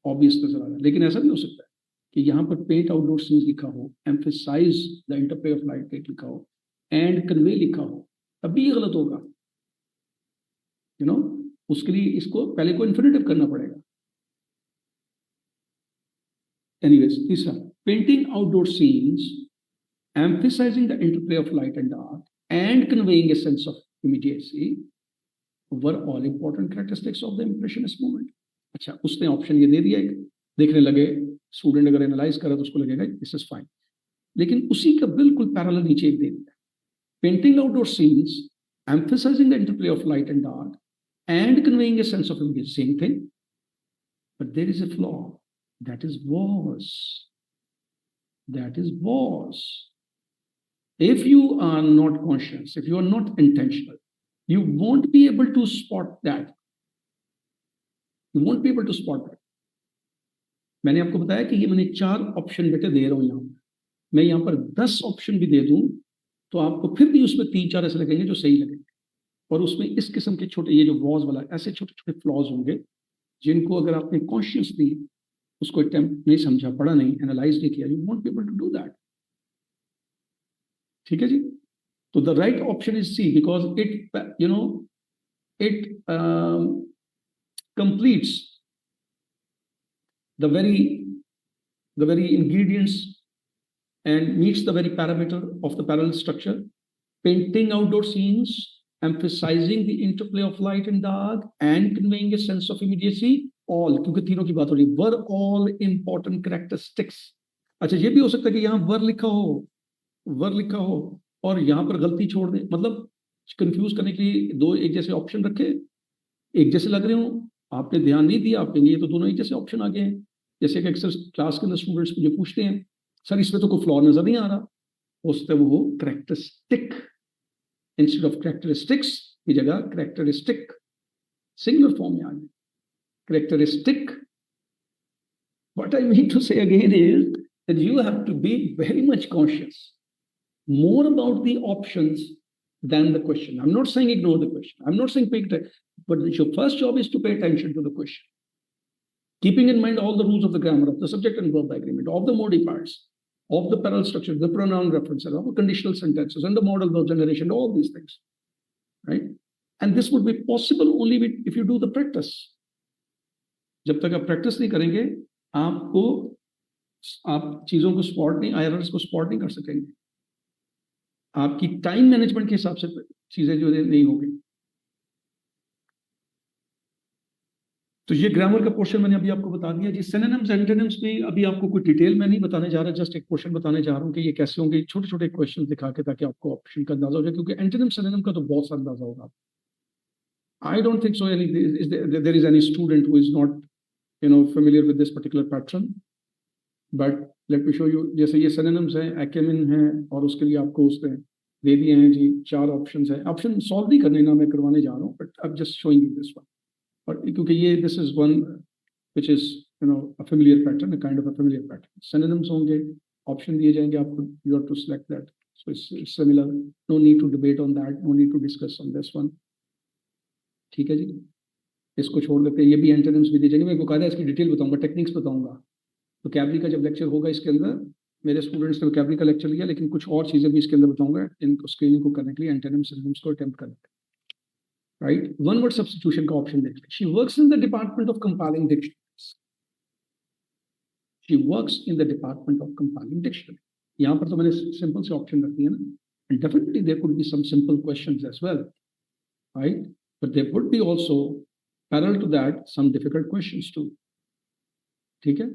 obvious नजर आ रहा है, लेकिन ऐसा भी हो सकता है कि यहाँ पर पेंट आउटडोर सीन्स लिखा हो, emphasise the interplay of light लिखा हो, एंड कन्वे लिखा हो, तब भी ये गलत होगा, उसके लिए इसको पहले को इन्फिनिटिव करना पड़ेगा। Anyways, तीसरा, painting outdoor scenes, emphasizing the interplay of light and dark, and conveying a sense of immediacy, were all important characteristics of the impressionist movement. अच्छा, उसने ऑप्शन ये दे दिया, देखने लगे स्टूडेंट अगर एनालाइज करे तो उसको लगेगा दिस इज फाइन, लेकिन उसी का बिल्कुल पैरेलल नीचे एक दे दिया, painting outdoor scenes emphasizing the interplay of light and dark and conveying a sense of immediacy, same thing, but there is a flaw. That is was. That is was. If you are not conscious, if you are not intentional, you won't be able to spot that. You won't be able to spot that. मैंने आपको बताया कि ये मैंने 4 option बेटे दे रहा हूं यहाँ पर, मैं यहाँ पर 10 ऑप्शन भी दे दूं तो आपको फिर भी उसमें 3-4 ऐसे लगेंगे जो सही लगेंगे, और उसमें इस किस्म के छोटे, ये जो वॉज वाला, ऐसे छोटे छोटे फ्लॉज होंगे जिनको अगर आपने कॉन्शियसली उसको अटेम्प्ट नहीं समझा, पढ़ा नहीं, एनालाइज नहीं किया, you won't be able to do that, ठीक है जी। तो the right option is C, because it completes the very ingredients and meets the very parameter of the parallel structure. Painting outdoor scenes, emphasizing the interplay of light and dark and conveying a sense of immediacy, all, क्योंकि तीनों की बात हो रही है, were all important characteristics. अच्छा, ये भी हो सकता है कि यहाँ वर लिखा हो और यहाँ पर गलती छोड़ दे, मतलब कंफ्यूज करने के लिए 2 एक जैसे ऑप्शन रखे, एक जैसे लग रहे हो, आपने ध्यान नहीं दिया, आपने ये तो दोनों एक जैसे ऑप्शन आ गए हैं। जैसे कि अक्सर क्लास के अंदर स्टूडेंट्स मुझे पूछते हैं, सर इसमें तो कोई फ्लॉ नजर नहीं आ रहा, हो सकता है वो करेक्टरिस्टिक, इंस्टेड ऑफ करेक्टरिस्टिक्स की जगह करेक्टरिस्टिक सिंगुलर फॉर्म में आ गए, characteristic. What I mean to say again is that you have to be very much conscious more about the options than the question. I'm not saying ignore the question. I'm not saying pay attention, but your first job is to pay attention to the question, keeping in mind all the rules of the grammar, of the subject and verb agreement, of the modifiers, of the parallel structure, the pronoun references, of the conditional sentences, and the modal verb generation, all these things, right? And this would be possible only if you do the practice. जब तक आप practice नहीं करेंगे, आप चीजों को spot नहीं, errors को स्पॉट नहीं कर सकेंगे, आपकी टाइम मैनेजमेंट के हिसाब से चीजें जो नहीं होगी। तो ये ग्रामर का पोर्शन मैंने अभी आपको बता दिया जी। सिनोनिम्स एंटोनिम्स में अभी आपको कोई डिटेल में नहीं बताने जा रहा, जस्ट एक पोर्शन बताने जा रहा हूँ कि ये कैसे होंगे, छोटे छोटे क्वेश्चन दिखा के, ताकि आपको ऑप्शन का अंदाजा हो जाए, क्योंकि एंटोनिम सिनोनिम का तो बहुत सा अंदाजा होगा। I don't think so there is any student who is not familiar with this particular pattern, but let me show you। जैसे ये synonyms हैं, acronym हैं, और उसके लिए आपको उसने दे दिए हैं जी 4 ऑप्शंस हैं। ऑप्शन सॉल्व नहीं करने ना मैं करवाने जा रहा हूँ, बट अब just showing you this one. और क्योंकि ये this is one which is a familiar pattern, a kind of a familiar pattern। synonyms होंगे, ऑप्शन दिए जाएंगे आपको, you have to select that, so it's similar, no need to debate on that, no need to discuss on this one। ठीक है जी, इसको छोड़ देते हैं। ये भी एंटोनिम्स भी दिए जाएंगे, मैं बकायदा इसकी डिटेल बताऊंगा, टेक्निक्स बताऊंगा। तो कैबरी का जब लेक्चर होगा इसके अंदर, मेरे स्टूडेंट्स ने कैबरी का लेक्चर लिया, लेकिन कुछ और चीजें भी इसके अंदर बताऊंगा इनको स्क्रीनिंग को करने के लिए, एंटोनिम्स सिनोनिम्स को अटेम्प्ट करने के लिए। राइट, वन वर्ड सब्स्टिट्यूशन का ऑप्शन देख लें। She works in the department of compiling dictionaries. She works in the department of compiling dictionary. यहाँ पर तो मैंने सिंपल से ऑप्शन रख दिया ना, and definitely there could be some simple questions as well, right, but there would be also parallel to that some difficult questions too। ठीक है,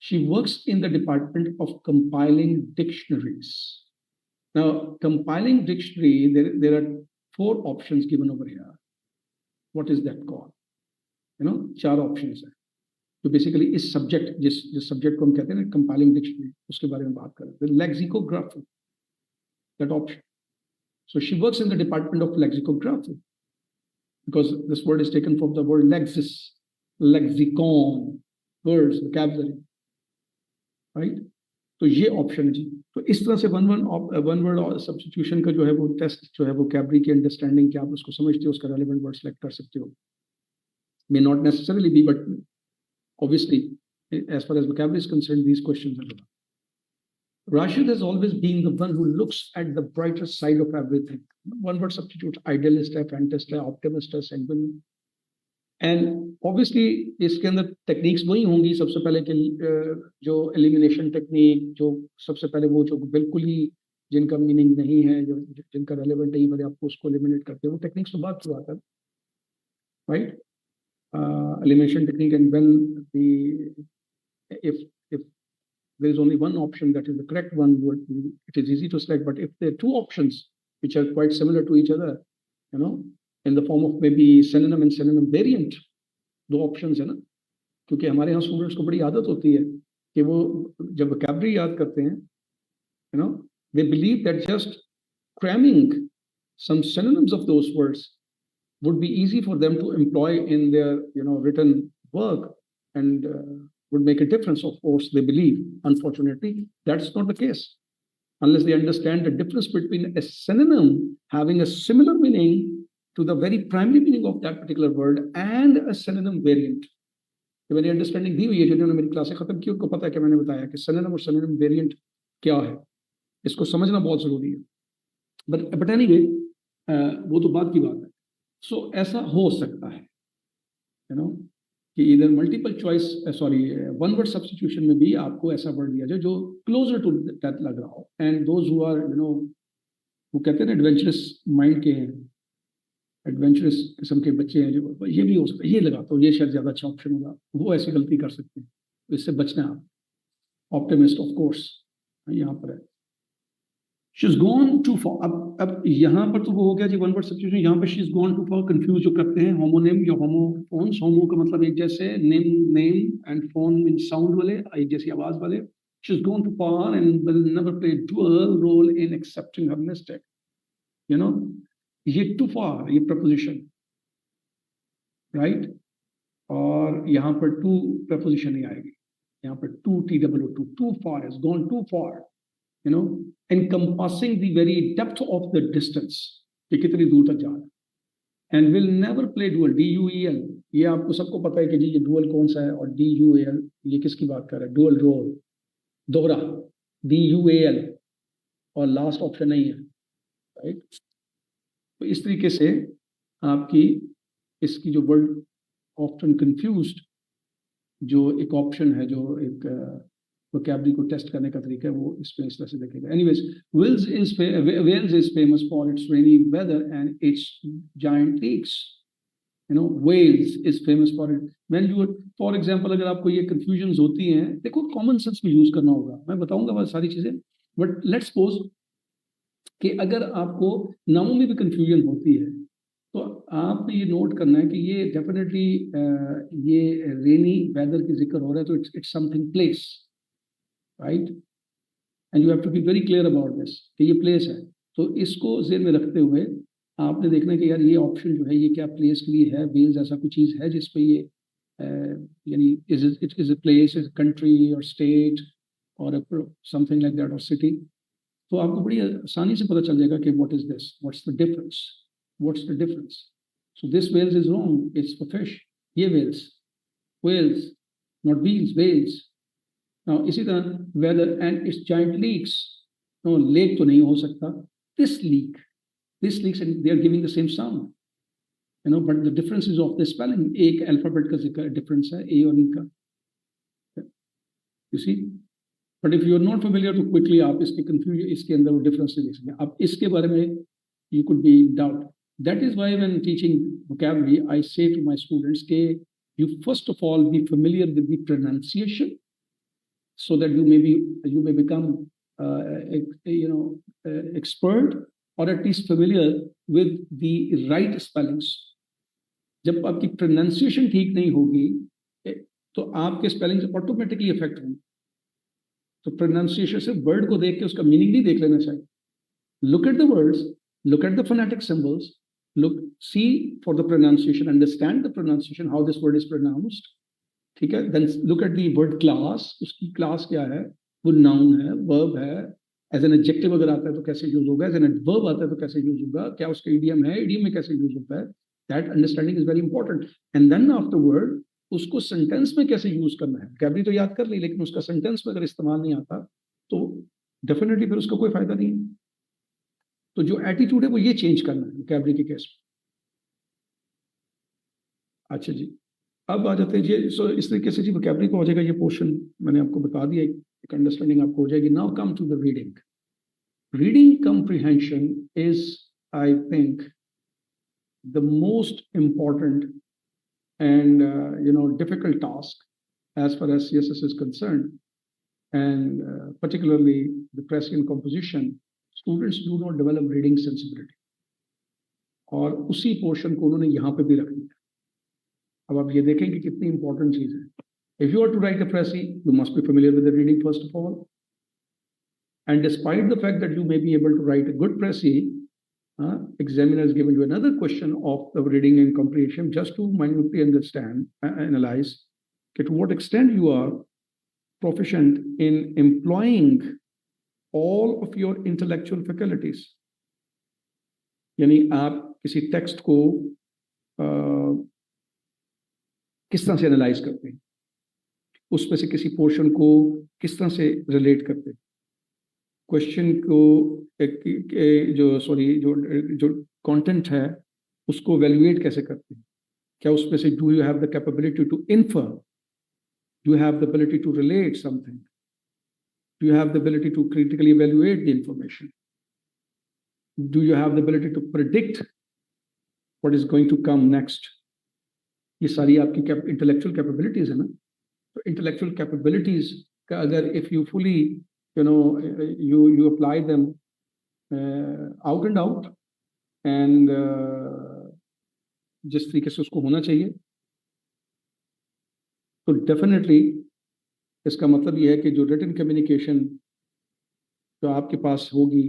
she works in the department of compiling dictionaries। Now compiling dictionary, there are 4 options given over here। what is that called? 4 options है, तो basically इस subject, जिस subject को हम कहते हैं ना कंपाइलिंग डिक्शनरी, उसके बारे में बात कर रहे हैं। Lexicography, that option. So she works in the department of lexicography, because this word is taken from the word lexis, lexicon, words, vocabulary, right? तो ये ऑप्शन जी। तो इस तरह से वन वर्ड और सब्स्टिट्यूशन का जो है वो टेस्ट जो है वो कैबरी की अंडरस्टैंडिंग क्या आप उसको समझते हो, उसका रेलेवेंट वर्ड सेलेक्ट कर सकते हो। May not necessarily be, but obviously as far as vocabulary is concerned, these questions are given। Rashid has always been the one who looks at the brighter side of everything। One word substitute, idealist है, fantasist है, optimist है, sanguine। And obviously इसके अंदर techniques वही होंगी सबसे पहले कि जो एलिमिनेशन टेक्निक, जो सबसे पहले वो जो बिल्कुल ही जिनका मीनिंग नहीं है, जो जिनका रेलेवेंट नहीं बने, आपको उसको एलिमिनेट करते हैं, वो टेक्निक्स तो बात की बात है, right. Elimination technique, and when the if there is only one option that is the correct one, it is easy to select। But if there are 2 options which are quite similar to each other, in the form of maybe synonym and synonym variant, 2 options है ना, क्योंकि हमारे यहाँ students को बड़ी आदत होती है कि वो जब वोकैबुलरी याद करते हैं, they believe that just cramming some synonyms of those words would be easy for them to employ in their written work, and would make a difference, of course, they believe। Unfortunately, that's not the case unless they understand the difference between a synonym having a similar meaning to the very primary meaning of that particular word and a synonym variant। तो मेरी understanding दी हुई है, जिन्होंने मेरी क्लासें खत्म की उनको पता है कि मैंने बताया कि synonym और synonym variant क्या है, इसको समझना बहुत जरूरी है। बट एनीवे, वो तो बात की बात है। सो ऐसा हो सकता है कि इधर multiple choice, sorry, one word substitution में भी आपको ऐसा वर्ड दिया जाए जो क्लोजर टू दैट लग रहा हो। एंड दोज हु आर वो कहते हैं ना एडवेंचरस माइंड के हैं, एडवेंचरस किस्म के बच्चे हैं, जो ये भी हो सकता है, ये लगाता हूँ, ये शायद ज़्यादा अच्छा ऑप्शन होगा, वो ऐसी गलती कर सकते हैं, तो इससे बचना है आप। ऑप्टिमिस्ट ऑफ कोर्स यहाँ पर है। She's gone too far। अब यहाँ पर तो वो हो गया जी वन वर्ड सब्स्टिट्यूशन। यहाँ पर she's gone too far confuse जो करते हैं, होमोनिम या होमोफोन्स। होमो का मतलब एक जैसे, name and phone mean sound वाले, एक जैसी आवाज वाले। She's gone too far and will never play dual role in accepting her mistake। ये too far, ये प्रपोजिशन, राइट, और यहाँ पर टू प्रपोजिशन नहीं आएगी, यहाँ पर too far, has gone too far, encompassing the very depth of the distance, कि कितनी दूर तक जा रहा है। And will never play dual, DUEL, ये आपको सबको पता है कि जी ये dual कौन सा है, और DUAL ये किसकी बात कर रहा है, dual role, दोहरा, DUAL, और लास्ट ऑप्शन नहीं है, राइट। तो इस तरीके से आपकी इसकी जो वर्ड ऑप्शन कंफ्यूज्ड जो एक ऑप्शन है, जो एक वोकैबुलरी को टेस्ट करने का तरीका है, वो इसमें इस तरह से देखेगा। Anyways, Wales is famous for its rainy weather and its giant lakes। Wales is famous for it. When you, for example, अगर आपको ये confusions होती हैं, देखो common sense में यूज करना होगा, मैं बताऊंगा बस सारी चीजें, बट लेट्स सपोज कि अगर आपको नामों में भी confusion होती है, तो आपने ये नोट करना है कि ये डेफिनेटली ये रेनी वेदर की जिक्र हो रहा है, तो it's something place, right, and you have to be very clear about this कि ये प्लेस है। तो इसको जेहन में रखते हुए आपने देखना है कि यार ये ऑप्शन जो है ये क्या प्लेस के लिए है, वेल्स ऐसा कुछ चीज़ है जिसपे ये यानी it is a place, is country और स्टेट और समथिंग लाइक दैट और सिटी। तो आपको बड़ी आसानी से पता चल जाएगा कि what is this, what's the difference. So this whales is wrong, it's for fish, ये whales not wheels, whales. Now इसी तरह weather and it's giant leaks, no lake तो नहीं हो सकता, this leaks and they are giving the same sound, but the difference is of the spelling, एक alphabet का difference है a और e का, you see, but if you are not familiar तो quickly आप इसके confusion, इसके अंदर वो difference नहीं देख सकते। अब इसके बारे में you could be in doubt, that is why when teaching vocabulary I say to my students कि you first of all be familiar with the pronunciation so that you may become expert or at least familiar with the right spellings. जब आपकी pronunciation ठीक नहीं होगी तो आपके spellings automatically affect होंगे। तो pronunciation से word को देख के उसका meaning नहीं देख लेना चाहिए। Look at the words, look at the phonetic symbols, see for the pronunciation, understand the pronunciation, how this word is pronounced, ठीक है। Then look at the word class, उसकी class क्या है, वो noun है, verb है, एज एन एडजेक्टिव अगर आता है तो कैसे यूज होगा, एज एन एडवर्ब आता है तो कैसे यूज होगा, क्या उसका इडियम है, इडियम में कैसे यूज होता है, that understanding is very important. And then afterward उसको सेंटेंस में कैसे यूज करना है, कैबरी तो याद कर ली लेकिन उसका सेंटेंस में अगर इस्तेमाल नहीं आता तो डेफिनेटली फिर उसका कोई फायदा नहीं है। तो जो एटीट्यूड है वो ये चेंज करना है कैबरी के केस में। अच्छा जी, अब आ जाते हैं जी। सो इस तरीके से जी वोकैबुलरी का हो जाएगा ये पोर्शन, मैंने आपको बता दिया, एक अंडरस्टैंडिंग आपको हो जाएगी। Now come to the reading. Reading comprehension is, I think, the most important and difficult task as far as CSS is concerned, and particularly the Prescient composition. Students do not develop reading sensibility, और उसी portion को उन्होंने यहाँ पे भी रख दिया। अब आप ये देखेंगे कितनी इंपॉर्टेंट चीज है। If you are to write a Prezi, you must be familiar with the reading first of all. And despite the fact that you may be able to write a good Prezi, examiner has given you another question of the reading and comprehension just to minutely understand, analyze, to what extent you are proficient in employing all of your intellectual faculties. यानी आप किसी text को किस तरह से analyse करते हैं, उसमें से किसी पोर्शन को किस तरह से रिलेट करते हैं, क्वेश्चन को जो कंटेंट है उसको वैल्यूएट कैसे करते हैं, क्या उसमें से do you have the capability to infer, do you have the ability to relate something, do you have the ability to critically evaluate the information, do you have the ability to predict what is going to come next. ये सारी आपकी intellectual capabilities है ना। तो intellectual capabilities का अगर if you fully you apply them out and out and जिस तरीके से उसको होना चाहिए, तो डेफिनेटली इसका मतलब यह है कि जो रिटन कम्युनिकेशन जो आपके पास होगी,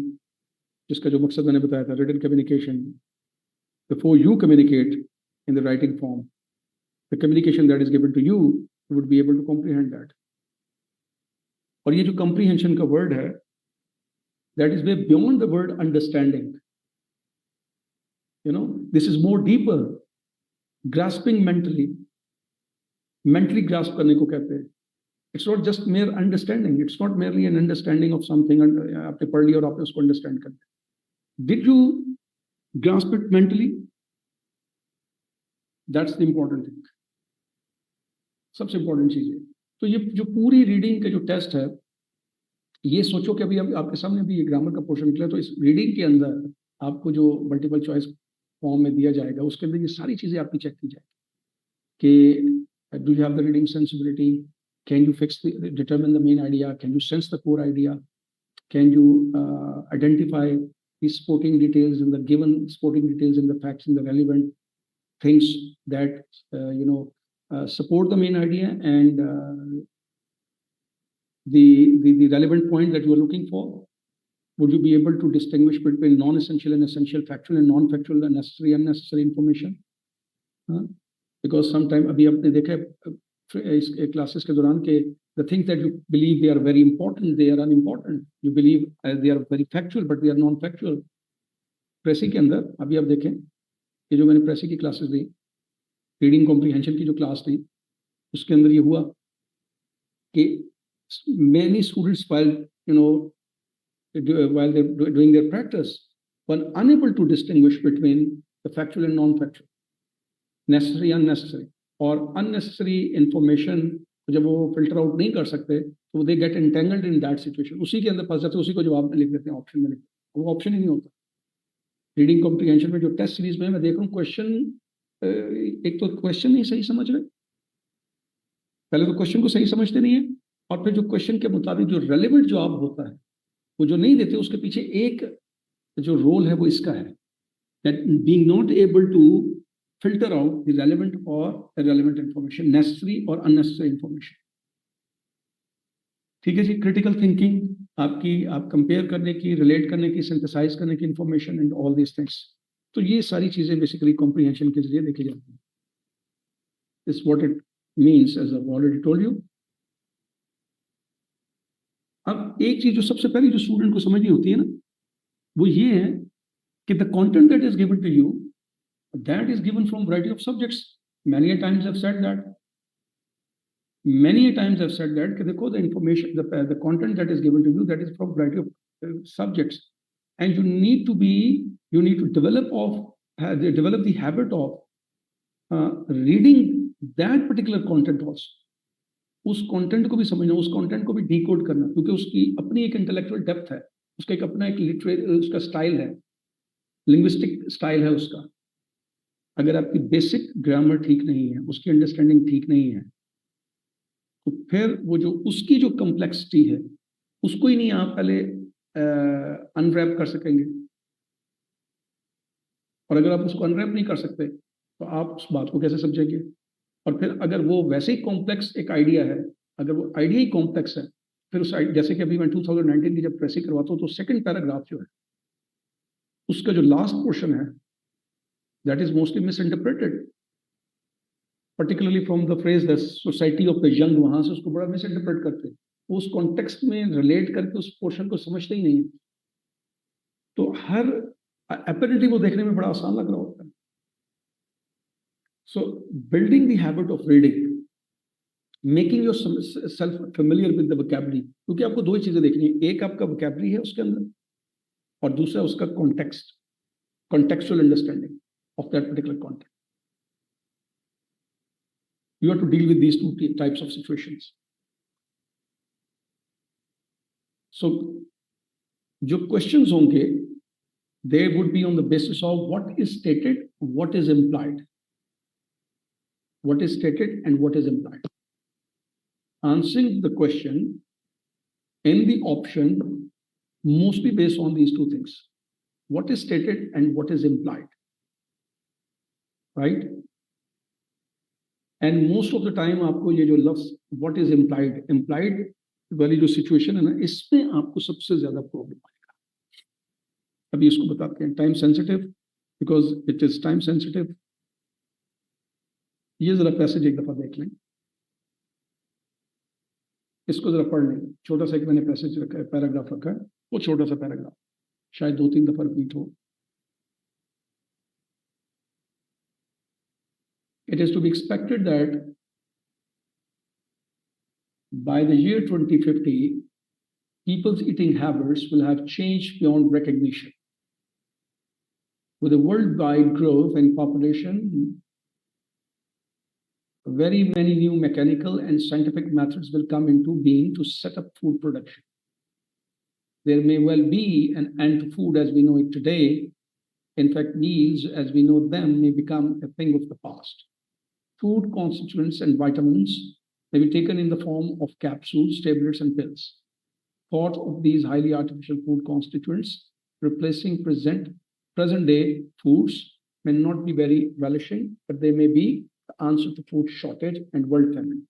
जिसका जो मकसद मैंने बताया था, written communication, before you communicate in the writing form, the communication that is given to you would be able to comprehend that. और ये जो कॉम्प्रीहेंशन का वर्ड है, that is way beyond the word understanding, this is more deeper, grasping mentally grasp करने को कहते हैं। It's not just mere understanding, it's not merely an understanding of something, आपने पढ़ लिया और आपने उसको अंडरस्टैंड कर लिया। Did you grasp it mentally? That's the important thing, सबसे इंपॉर्टेंट चीज है। तो ये जो पूरी रीडिंग का जो टेस्ट है, ये सोचो कि अभी आपके सामने भी ये ग्रामर का पोर्शन निकला, तो इस रीडिंग के अंदर आपको जो मल्टीपल चॉइस फॉर्म में दिया जाएगा, उसके अंदर ये सारी चीज़ें आपकी चेक की जाएगी कि do you have the reading sensibility, can you fix determine the main idea, can you sense the core idea, can you identify the sporting details and the given sporting details and the facts and the relevant things that support the main idea and the relevant point that you are looking for? Would you be able to distinguish between non-essential and essential, factual and non-factual, the necessary and unnecessary information? Because sometimes अभी आपने देखा इस classes के दौरान के the things that you believe they are very important, they are unimportant. You believe they are very factual, but they are non-factual. प्रेसी के अंदर अभी आप देखें कि जो मैंने प्रेसी की क्लासेस दी, रीडिंग कॉम्प्रीहेंशन की जो क्लास थी, उसके अंदर ये हुआ कि many students while they're doing their practice were unable to distinguish between the factual and non-factual, necessary and unnecessary, और unnecessary information जब वो फिल्टर आउट नहीं कर सकते तो they get entangled in that situation, उसी के अंदर फंस जाते, उसी को जवाब में लिख देते हैं, ऑप्शन में लिखते हैं, वो ऑप्शन ही नहीं होता। रीडिंग कॉम्प्रीहेंशन में जो टेस्ट सीरीज में मैं देख रहा हूँ क्वेश्चन, एक तो क्वेश्चन नहीं सही समझ रहे, पहले तो क्वेश्चन को सही समझते नहीं है, और फिर जो क्वेश्चन के मुताबिक जो रेलिवेंट जवाब होता है वो जो नहीं देते, उसके पीछे एक जो रोल है वो इसका है, that being not able to filter out the relevant or irrelevant information, necessary or unnecessary information. ठीक है जी, क्रिटिकल थिंकिंग आपकी, आप कंपेयर करने की, रिलेट करने की, सिंथेसाइज करने की information and all this things, तो ये सारी चीजें बेसिकली कॉम्प्रीहेंशन के जरिए देखी जाती हैं. This what it means as I already told you. अब एक चीज जो सबसे पहले जो स्टूडेंट को समझनी होती है ना, वो ये है कि the content that is given to you, that is given from variety of subjects. Many a times I've said that. Many a times I've said that. Because the information, the content that is given to you, that is from variety of subjects, and you need to develop the habit of reading that particular content also. उस content को भी समझना, उस content को भी decode करना, क्योंकि उसकी अपनी एक इंटेलेक्चुअल डेप्थ है, उसका एक अपना एक लिटरेरी उसका स्टाइल है, लिंग्विस्टिक स्टाइल है उसका. अगर आपकी बेसिक ग्रामर ठीक नहीं है, उसकी अंडरस्टैंडिंग ठीक नहीं है, तो फिर वो जो उसकी जो कम्प्लेक्सिटी है उसको ही नहीं आप पहले अनरैप कर सकेंगे. और अगर आप उसको अनरैप नहीं कर सकते तो आप उस बात को कैसे समझेंगे? और फिर अगर वो वैसे ही कॉम्प्लेक्स एक आइडिया है, अगर वो आइडिया ही कॉम्प्लेक्स है, फिर उस जैसे कि अभी मैं 2019 की जब प्रेसिंग करवाता हूँ तो सेकंड पैराग्राफ जो है उसका जो लास्ट पोर्शन है, that is mostly misinterpreted, particularly from the phrase the society of the young, वहां से उसको बड़ा मिसइंटरप्रेट करते हैं, उस कॉन्टेक्स्ट में रिलेट करके उस पोर्शन को समझते ही नहीं है. तो हर अपैरेंटली वो देखने में बड़ा आसान लग रहा होता है. सो building the habit of reading, making your self familiar with the vocabulary, क्योंकि आपको दो ही चीजें देखनी है, एक आपका वोकैबुलरी है उसके अंदर, और दूसरा उसका context, contextual understanding of that particular content. You have to deal with these two types of situations. So, जो questions होंगे, they would be on the basis of what is stated, what is implied. What is stated and what is implied. Answering the question in the option mostly based on these two things. What is stated and what is implied. Right? And most of the time आपको ये जो लफ्ज what is implied वाली जो situation है ना, इसमें आपको सबसे ज्यादा प्रॉब्लम आएगा. अभी इसको बताते हैं. Time sensitive, because it is time sensitive. ये जरा पैसेज एक दफा देख लें, इसको जरा पढ़ लें. छोटा सा एक मैंने पैसेज रखा है, पैराग्राफ रखा है, वो छोटा सा पैराग्राफ शायद 2-3 दफा रिपीट हो. It is to be expected that by the year 2050, people's eating habits will have changed beyond recognition. With a worldwide growth in population, very many new mechanical and scientific methods will come into being to set up food production. There may well be an end to food as we know it today, In fact, meals as we know them may become a thing of the past. Food constituents and vitamins may be taken in the form of capsules, tablets, and pills. Thought of these highly artificial food constituents replacing present day foods may not be very relishing, but they may be the answer to food shortage and world famine.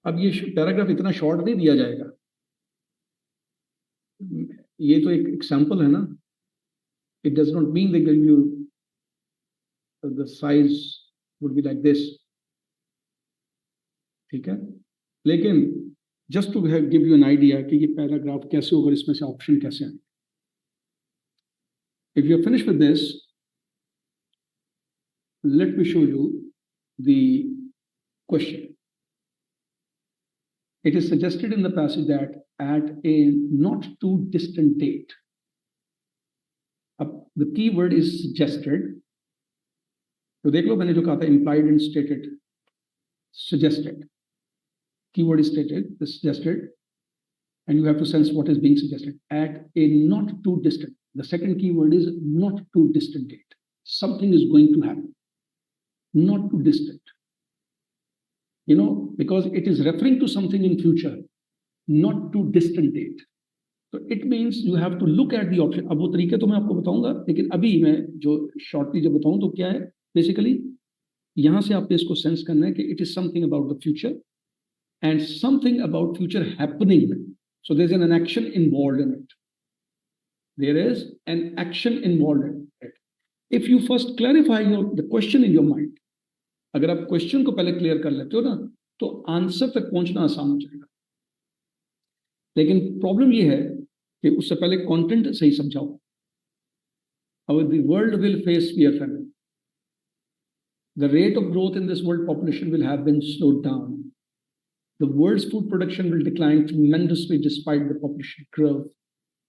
अब ये paragraph इतना short नहीं दिया जाएगा, ये तो एक example है ना. It does not mean they give you the size would be like this. ठीक है, लेकिन just to give you an idea कि ये पैराग्राफ कैसे होगा, इसमें से ऑप्शन कैसे आएंगे. If you are finished with this, let me show you the question. It is suggested in the passage that at a not too distant date, the key word is suggested. तो देख लो मैंने जो कहा था implied and stated, suggested. Keyword is stated, the suggested, and you have to sense what is being suggested. At a not too distant. The second keyword is not too distant date. Something is going to happen. Not too distant. You know, because it is referring to something in future, not too distant date. So it means you have to look at the option. अब वो तरीके तो मैं आपको बताऊंगा, लेकिन अभी मैं जो शॉर्टली जो बताऊं तो क्या है, बेसिकली यहां से आपको इसको सेंस करना है कि it is something about the future and something about future happening. So there's an action involved in it. There is an action involved in it. If you first clarify the question in your mind, अगर आप question को पहले clear कर लेते हो ना, तो answer तक पहुंचना आसान हो जाएगा. लेकिन प्रॉब्लम ये है कि उससे पहले कंटेंट सही समझाओ. अब the world will face fear famine. The rate of growth in this world population will have been slowed down. The world's food production will decline tremendously despite the population growth.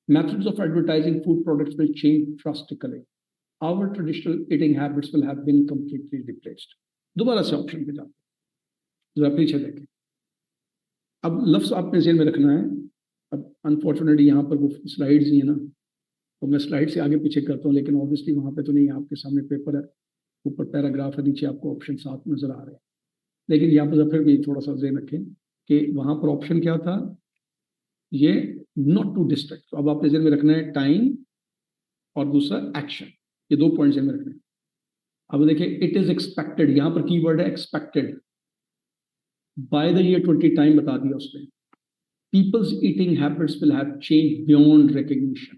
Methods of advertising food products will change drastically. Our traditional eating habits will have been completely replaced. दोबारा से option पे जाते, जरा पीछे देखें. अब लफ्ज आपने जेल में रखना है. अब अनफॉर्चुनेटली यहाँ पर वो स्लाइड्स ही है ना, तो मैं स्लाइड से आगे पीछे करता हूँ, लेकिन ऑब्वियसली वहाँ पे तो नहीं, आपके सामने पेपर है, ऊपर पैराग्राफ है, नीचे आपको ऑप्शन साथ नजर आ रहे हैं. लेकिन यहाँ पर फिर भी थोड़ा सा जेल रखें कि वहाँ पर ऑप्शन क्या था, ये नॉट टू डिस्ट्रैक्ट. तो अब आपने जेल में रखना है टाइम और दूसरा एक्शन, ये दो पॉइंट जेल में रखना है. अब देखिए, इट इज एक्सपेक्टेड, यहां पर कीवर्ड है expected. By the year 20 time बता दिया उसने. People's eating habits will have change beyond recognition.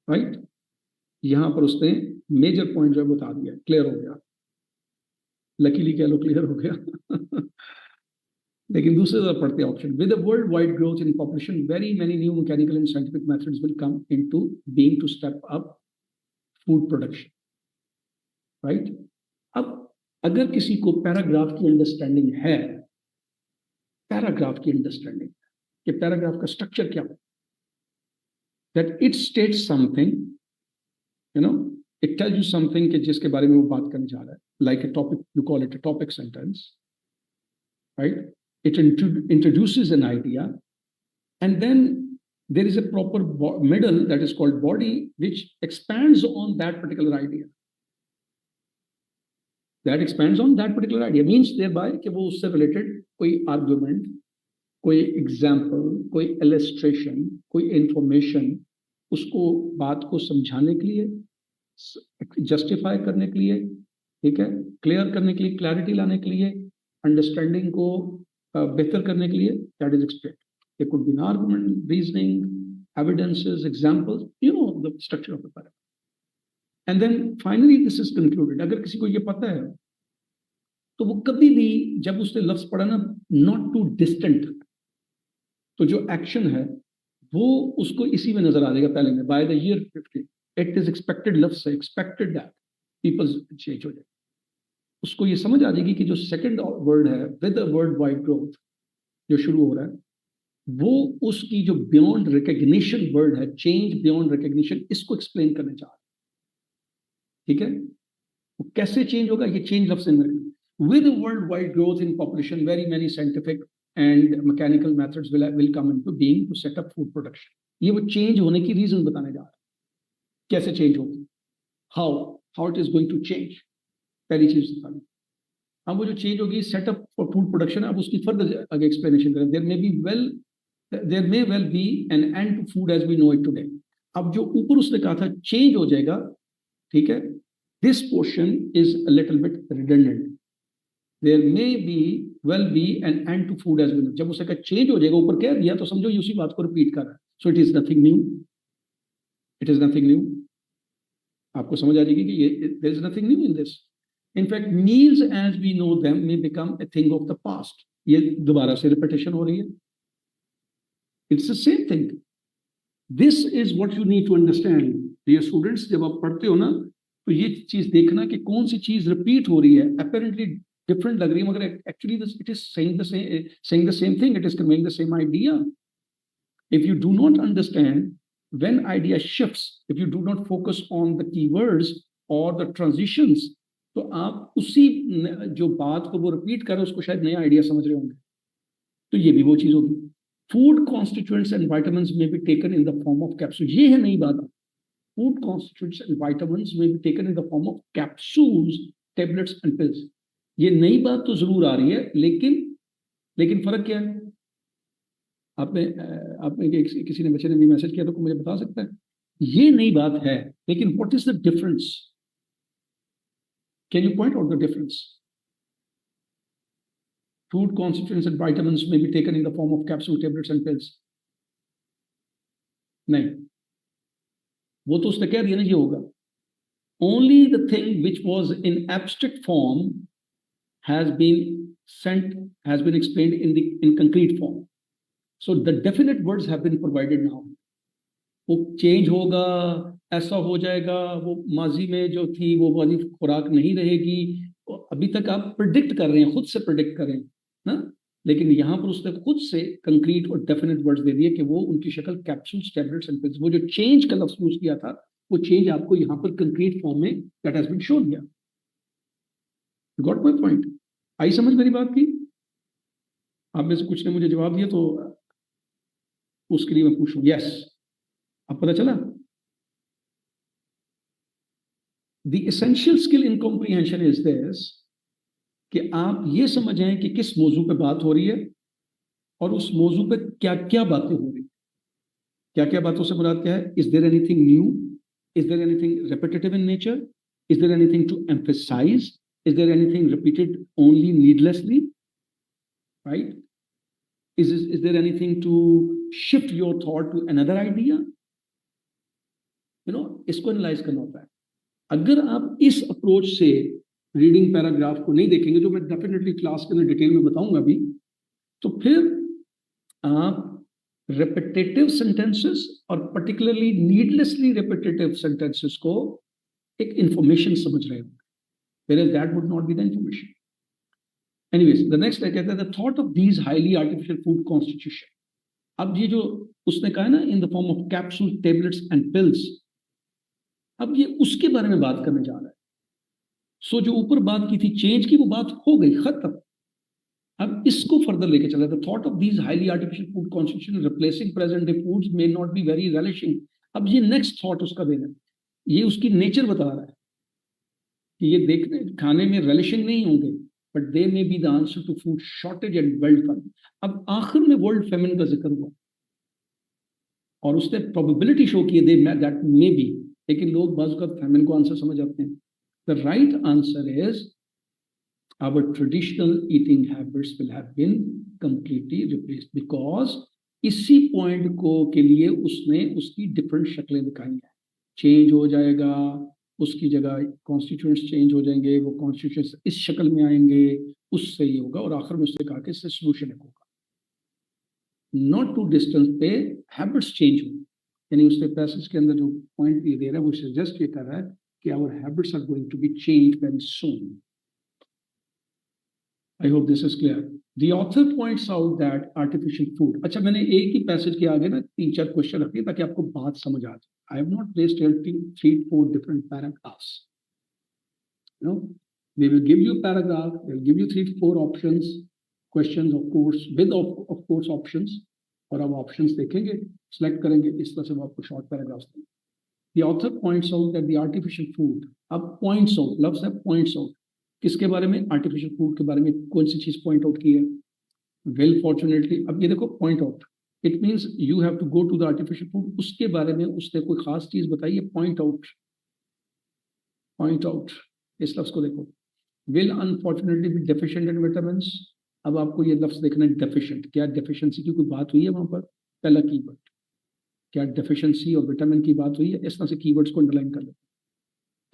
Right, यहां पर उसने मेजर पॉइंट जो है बता दिया, क्लियर हो गया. लकीली कह लो क्लियर हो गया. लेकिन दूसरे तरफ पढ़ते option. With the world wide growth in population, very many new mechanical and scientific methods will come into being to step up food production. Right, अब अगर किसी को पैराग्राफ की अंडरस्टैंडिंग है, पैराग्राफ की अंडरस्टैंडिंग कि पैराग्राफ का स्ट्रक्चर क्या है, that it states something, you know, it tells you something कि जिसके बारे में वो बात करने जा रहा है, like a topic, you call it a topic sentence. Right, it introduces an idea, and then there is a proper middle that is called body, which expands on that particular idea. That expands on that particular idea, means thereby कि वो उससे related कोई argument, कोई example, कोई illustration, कोई information, उसको बात को समझाने के लिए, justify करने के लिए, ठीक है, clear करने के लिए, clarity लाने के लिए, understanding को बेहतर करने के लिए, that is explained. There could be an argument, reasoning, evidences, examples, you know the structure of the paragraph. And then finally this is concluded. अगर किसी को ये पता है तो वो कभी भी जब उसने लफ्ज पढ़ा ना not too distant, तो जो एक्शन है वो उसको इसी में नजर आ जाएगा. पहले में by the year 50 it is expected, लफ्ज से expected that people change हो जाए, उसको ये समझ आ जाएगी कि जो सेकंड वर्ड है with the word wide growth जो शुरू हो रहा है, वो उसकी जो बियॉन्ड रिकग्निशन वर्ड है, चेंज बियॉन्ड रिकग्निशन, इसको एक्सप्लेन करने चाह रहा है. ठीक है, वो कैसे चेंज होगा, ये चेंज लफ्ज में with world wide growth in population, very many scientific and mechanical methods will come into being to set up food production. ये वो चेंज होने की रीजन बताने जा रहा है, कैसे चेंज होगी. How it is going to change, पहली चीज बतानी। अब वो जो चेंज होगी सेटअप फॉर फूड प्रोडक्शन, अब उसकी फर्दर आगे एक्सप्लेनेशन करें। There may well be an end to food as we know it today. अब जो ऊपर उसने कहा था चेंज हो जाएगा, ठीक है, this portion is a little bit redundant. There may be well be an end to food as we know. जब उसने कहा चेंज हो जाएगा, ऊपर कह दिया, तो समझो ये उसी बात को रिपीट कर रहा है। So it is nothing new, it is nothing new. आपको समझ आ जाएगी कि ये there is nothing new in this. In fact meals as we know them may become a thing of the past. ये दोबारा से रिपीटेशन हो रही है। It's the same thing. This is what you need to understand dear students. जब आप पढ़ते हो ना, तो ये चीज देखना कि कौन सी चीज रिपीट हो रही है। अपेरेंटली डिफरेंट लग रही है, मगर actually it is saying the same thing, it is conveying the same idea. If you do not understand when idea shifts, if you do not focus on the keywords or the transitions, तो आप उसी जो बात को वो repeat कर रहे हैं उसको शायद नया आइडिया समझ रहे होंगे। तो ये भी वो चीज होगी। फूड कॉन्स्टिट्यूएंट्स एंड विटामिन्स में be taken in the form of capsule. ये है नई बात। फूड कॉन्स्टिट्यूएंट्स एंड विटामिन्स में be taken in the form of capsules, tablets and pills. ये नई बात तो जरूर आ रही है, लेकिन फर्क क्या है? आपने आपने किसी ने बच्चे ने भी मैसेज किया, तो मुझे बता सकता है? ये नई बात है, लेकिन what is the difference? Can you point out the difference? Food constituents and vitamins may be taken in the form of capsule, tablets and pills. नहीं, वो तो उसने कह दिया ना ये होगा। Only the thing which was in abstract form has been explained in concrete form. So the definite words have been provided now. वो चेंज होगा, ऐसा हो जाएगा, वो माजी में जो थी वो वाली खुराक नहीं रहेगी। अभी तक आप प्रिडिक्ट कर रहे हैं, खुद से प्रिडिक्ट कर रहे हैं ना, लेकिन यहां पर उसने खुद से कंक्रीट और डेफिनेट वर्ड्स दे दिए कि वो उनकी शक्ल कैप्सूल्स, टैबलेट्स एंड पिल्स। वो जो चेंज का लफ्ज यूज किया था, वो चेंज आपको यहां पर कंक्रीट फॉर्म में that has been shown here. You got my point? आई समझ मेरी बात की? आप में से कुछ ने मुझे जवाब दिया, तो उसके लिए मैं पूछूं। यस, अब पता चला। The essential skill in comprehension is this, कि आप ये समझें कि किस मौजू पे बात हो रही है और उस मौजू पे क्या क्या बातें हो रही हैं। क्या क्या बातों से मुराद क्या है? Is there anything new? Is there anything repetitive in nature? Is there anything to emphasise? Is there anything repeated only needlessly? Right? Is there anything to shift your thought to another idea? इसको analyse करना होता है। अगर आप इस approach से reading paragraph को नहीं देखेंगे, जो मैं डेफिनेटली क्लास के अंदर डिटेल में बताऊंगा अभी, तो फिर आप रिपीटेटिव सेंटेंसेस और पर्टिकुलरली नीडलेसली रिपीटेटिव सेंटेंसेस को एक इंफॉर्मेशन समझ रहे होंगे, whereas that would not be the information. Anyways, the next है, कहते हैं the thought of these highly artificial food constitution. अब ये जो उसने कहा ना in the form of capsule, tablets and pills, अब ये उसके बारे में बात करने जा रहा है। सो जो ऊपर बात की थी चेंज की, वो बात हो गई, खत्म। अब इसको फर्दर लेके चला। The thought of these highly artificial food constitution replacing present day foods may not be very relishing. अब ये नेक्स्ट थॉट उसका देना है, ये उसकी नेचर बता रहा है कि ये देखने खाने में रिलिशिंग नहीं होंगे, but they may be the answer to food shortage and world famine. अब आखिर में वर्ल्ड फेमिन का जिक्र हुआ और उसने प्रोबेबिलिटी शो की दैट मे बी, लेकिन लोग बाजू का फेमिन को आंसर समझ आते हैं। The right answer is our traditional eating habits will have been completely replaced, because इसी पॉइंट को के लिए उसने उसकी डिफरेंट शक्लें दिखाई हैं। चेंज हो जाएगा, उसकी जगह कॉन्स्टिट्यूएंट्स चेंज हो जाएंगे, वो कॉन्स्टिट्यूएंट्स इस शक्ल में आएंगे, उससे ही होगा। और आखिर में उसने कहा कि इससे सोल्यूशन होगा, नॉट टू डिस्टेंस पे हैबिट्स चेंज होंगे। यानी उसके पैसेज के अंदर जो पॉइंट ये दे रहा है, वो सजेस्ट ये कर रहा है कि our habits are going to be changed very soon. I hope this is clear. The author points out that artificial food. अच्छा, मैंने एक ही पैसेज के आगे ना 3-4 क्वेश्चन रखे ताकि आपको बात समझ आ जाए। I have not placed 3-4 different paragraphs. They will give you a paragraph, they will give you 3-4 options, questions of course, with of course options, और आप options देखेंगे, select करेंगे, इस तरह से वो आपको short paragraphs देंगे। The author points out that the artificial food, अब points out, लफ्ज है points out, किसके बारे में? artificial food के बारे में कौन सी चीज point out की है? Well, fortunately, अब ये देखो point out, it means you have to go to the artificial food, उसके बारे में उसने कोई खास चीज बताई है, point out, point out, इस लफ्ज को देखो, will unfortunately be deficient in vitamins, अब आपको ये लफ्ज देखना है deficient, क्या deficiency की कोई बात हुई है वहां पर? पहला कीवर्ड, क्या डेफिशिएंसी और विटामिन की बात हुई है? इस तरह से कीवर्ड्स को अंडरलाइन कर लेते हैं।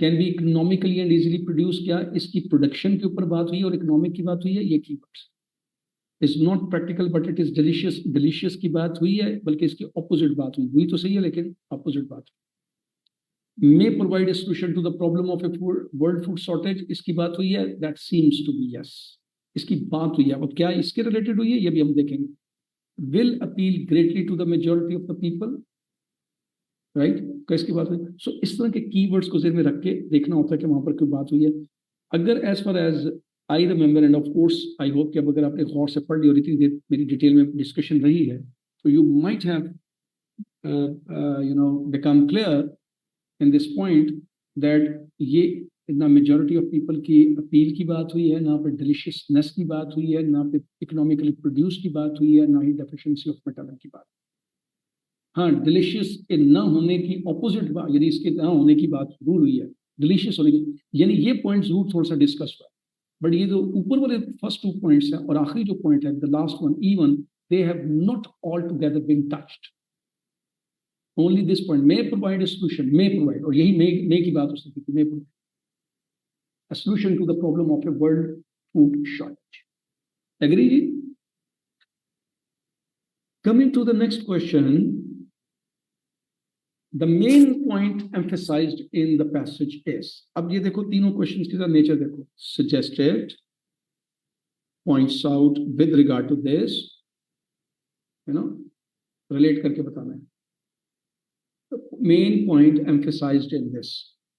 Can be economically and easily produce, क्या इसकी प्रोडक्शन के ऊपर बात हुई है और इकोनॉमिक की बात हुई है? ये keywords is not practical but it is delicious, delicious की बात हुई है, बल्कि इसकी ऑपोजिट बात हुई तो सही है लेकिन ऑपोजिट बात। May provide a solution to the problem of a world food shortage, इसकी बात हुई है? That seems to be yes, इसकी बात हुई है। अब क्या इसके रिलेटेड हुई है ये भी हम देखेंगे। will appeal greatly to the majority of the people, right? किसकी बात है? So इस तरह के कीवर्ड्स को ज़हन में रख के देखना होता है कि वहां पर कोई बात हुई है। अगर as far as I remember and of course I hope कि अब अगर आपने गौर से पढ़ ली और इतनी देर मेरी डिटेल में डिस्कशन रही है तो you might have become clear in this point that ये ना मेजॉरिटी ऑफ पीपल की अपील की बात हुई है, ना पे डिलीशियसनेस की बात हुई है, ना पे इकोनॉमिकली प्रोड्यूस की बात हुई है, ना ही डेफिशिएंसी ऑफ विटामिन की बात। हाँ, डिलीशियस के न होने की ऑपोजिट बात, यदि इसके न होने की बात जरूर हुई है, डिलीशियस होने की, यानी ये पॉइंट जरूर थोड़ा सा डिस्कस हुआ, बट ये जो ऊपर वाले फर्स्ट 2 पॉइंट्स हैं और आखिरी जो पॉइंट है the last one, even they have not all together been touched. Only this point may provide a solution, may provide, और यही मे की बात उसने की, may provide a solution to the problem of a world food shortage. Agree? Coming to the next question, the main point emphasized in the passage is, अब ये देखो तीनों questions की nature देखो, suggested, points out with regard to this, relate करके बताना है. The main point emphasized in this,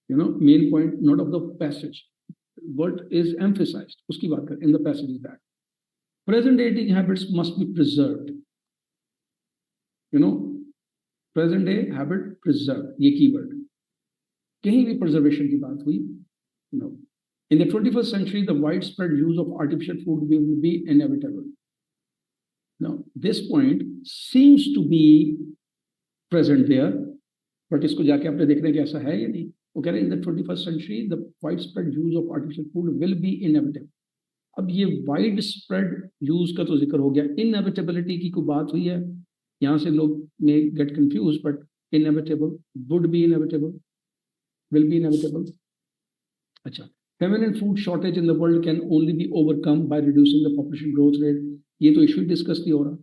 main point not of the passage. What is emphasized उसकी बात कर, in the passage is that present day eating habits must be preserved, present day habit preserved, ये keyword, कहीं भी preservation की बात हुई? No. In the 21st century the widespread use of artificial food will be inevitable. Now this point seems to be present there, but इसको जाके आपने देखना कि ऐसा है या नहीं। वो कह रहे हैं in the 21st century the widespread use of artificial food will be inevitable. अब ये widespread use का तो जिक्र हो गया, inevitability की कोई बात हुई है? यहाँ से लोग may get confused, but inevitable, would be inevitable, will be inevitable. अच्छा, famine and food shortage in the world can only be overcome by reducing the population growth rate. ये तो issue discuss नहीं हो रहा.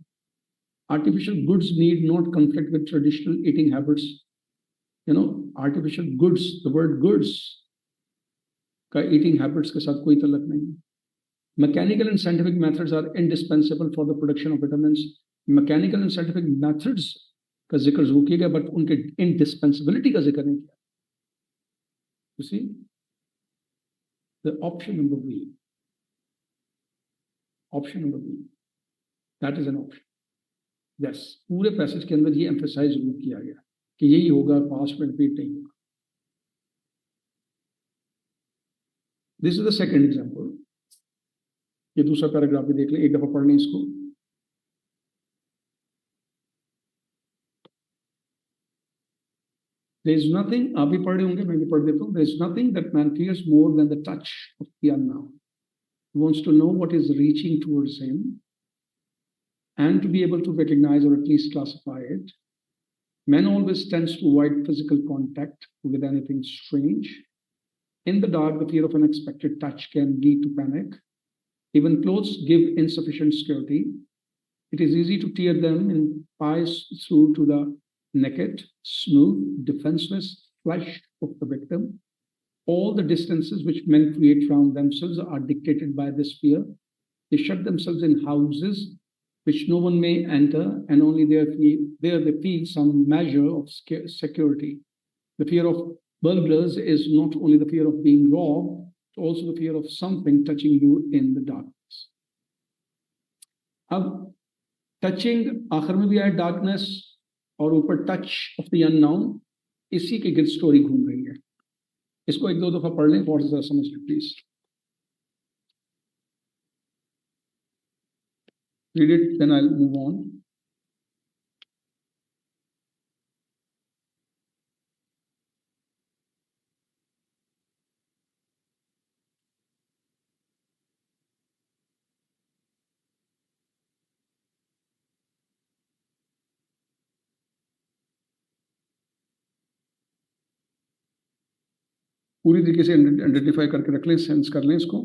Artificial goods need not conflict with traditional eating habits. Artificial goods, the word goods का eating habits के साथ कोई तल्लक नहीं है. Mechanical and scientific methods are indispensable for the production of vitamins. Mechanical and scientific methods का जिक्र जरूर किया गया, but उनके indispensability का जिक्र नहीं किया. You see, the option number B, that is an option. Yes, पूरे पैसेज के अंदर ये emphasize जरूर किया गया कि यही होगा, पास्ट में रिपीट नहीं होगा. This is the second example. ये दूसरा पैराग्राफ भी देख लें, एक दफा पढ़ लें इसको. There is nothing, आप भी पढ़ रहे होंगे, मैं भी पढ़ देता हूँ. There is nothing that man fears more than the touch of the unknown. He wants to know what is reaching towards him and to be able to recognize or at least classify it. Man always tends to avoid physical contact with anything strange. In the dark, the fear of unexpected touch can lead to panic. Even clothes give insufficient security. It is easy to tear them and pass through to the naked, smooth, defenseless flesh of the victim. All the distances which men create from themselves are dictated by this fear. They shut themselves in houses which no one may enter, and only there they feel some measure of security. The fear of burglars is not only the fear of being robbed, it's also the fear of something touching you in the darkness. अब touching आखिर में भी आया darkness और ऊपर touch of the unknown. इसी की गिर स्टोरी घूम रही है। इसको एक दो दफा पढ़ लें और जरा समझ लें please. Read it, then I'll move on. पूरी तरीके से आइडेंटिफाई करके रख लें, सेंस कर लें इसको।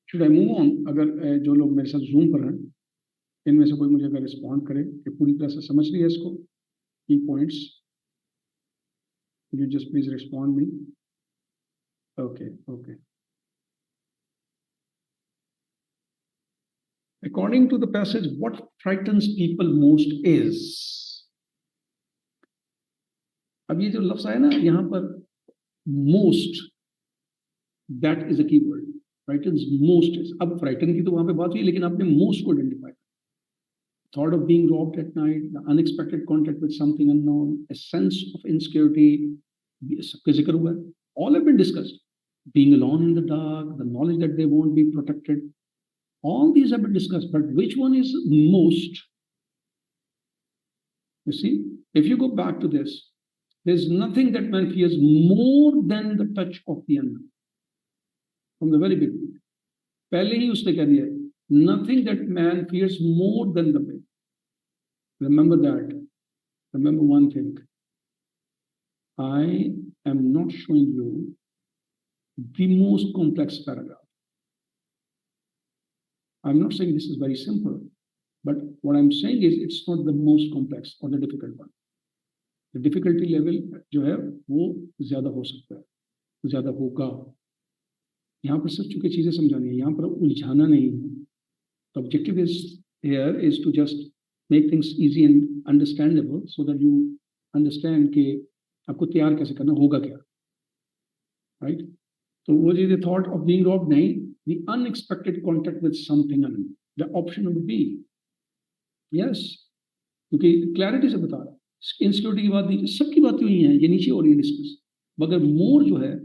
Should I move on? अगर जो लोग मेरे साथ जूम पर हैं इनमें से कोई मुझे अगर रिस्पॉन्ड करे कि पूरी तरह से समझ लिया इसको, की points, you just please respond me. Okay okay. According to the passage, what frightens people most is, अब ये जो लफ्ज आया ना यहाँ पर, most, that is a key word. Frightens most is, अब frighten की तो वहां पे बात हुई, लेकिन आपने most को identify, thought of being robbed at night, the unexpected contact with something unknown, a sense of insecurity, सबका जिक्र हुआ है, all have been discussed. Being alone in the dark, the knowledge that they won't be protected, all these have been discussed, but which one is most? You see, if you go back to this, there's nothing that man fears more than the touch of the unknown. From the very beginning, पहले ही उसने कह दिया, nothing that man fears more than the wind. Remember that. Remember one thing. I am not showing you the most complex paragraph. I'm not saying this is very simple, but what I'm saying is it's not the most complex or the difficult one. The difficulty level जो है वो ज्यादा हो सकता है, ज्यादा होगा। यहाँ पर सिर्फ चुके चीजें समझानी है, यहाँ पर उलझाना नहीं है। The objective is here is to just make things easy and understandable so that you understand कि आपको तैयार कैसे करना होगा क्या, right? तो वो जो thought of being robbed नहीं, the unexpected contact with something unknown, the option number B, yes, क्योंकि क्लैरिटी से बता रहा, इनसिक्योरिटी की बात नहीं, सबकी बातें हुई हैं, ये नीचे हो रही है डिस्कस, मगर मोर जो है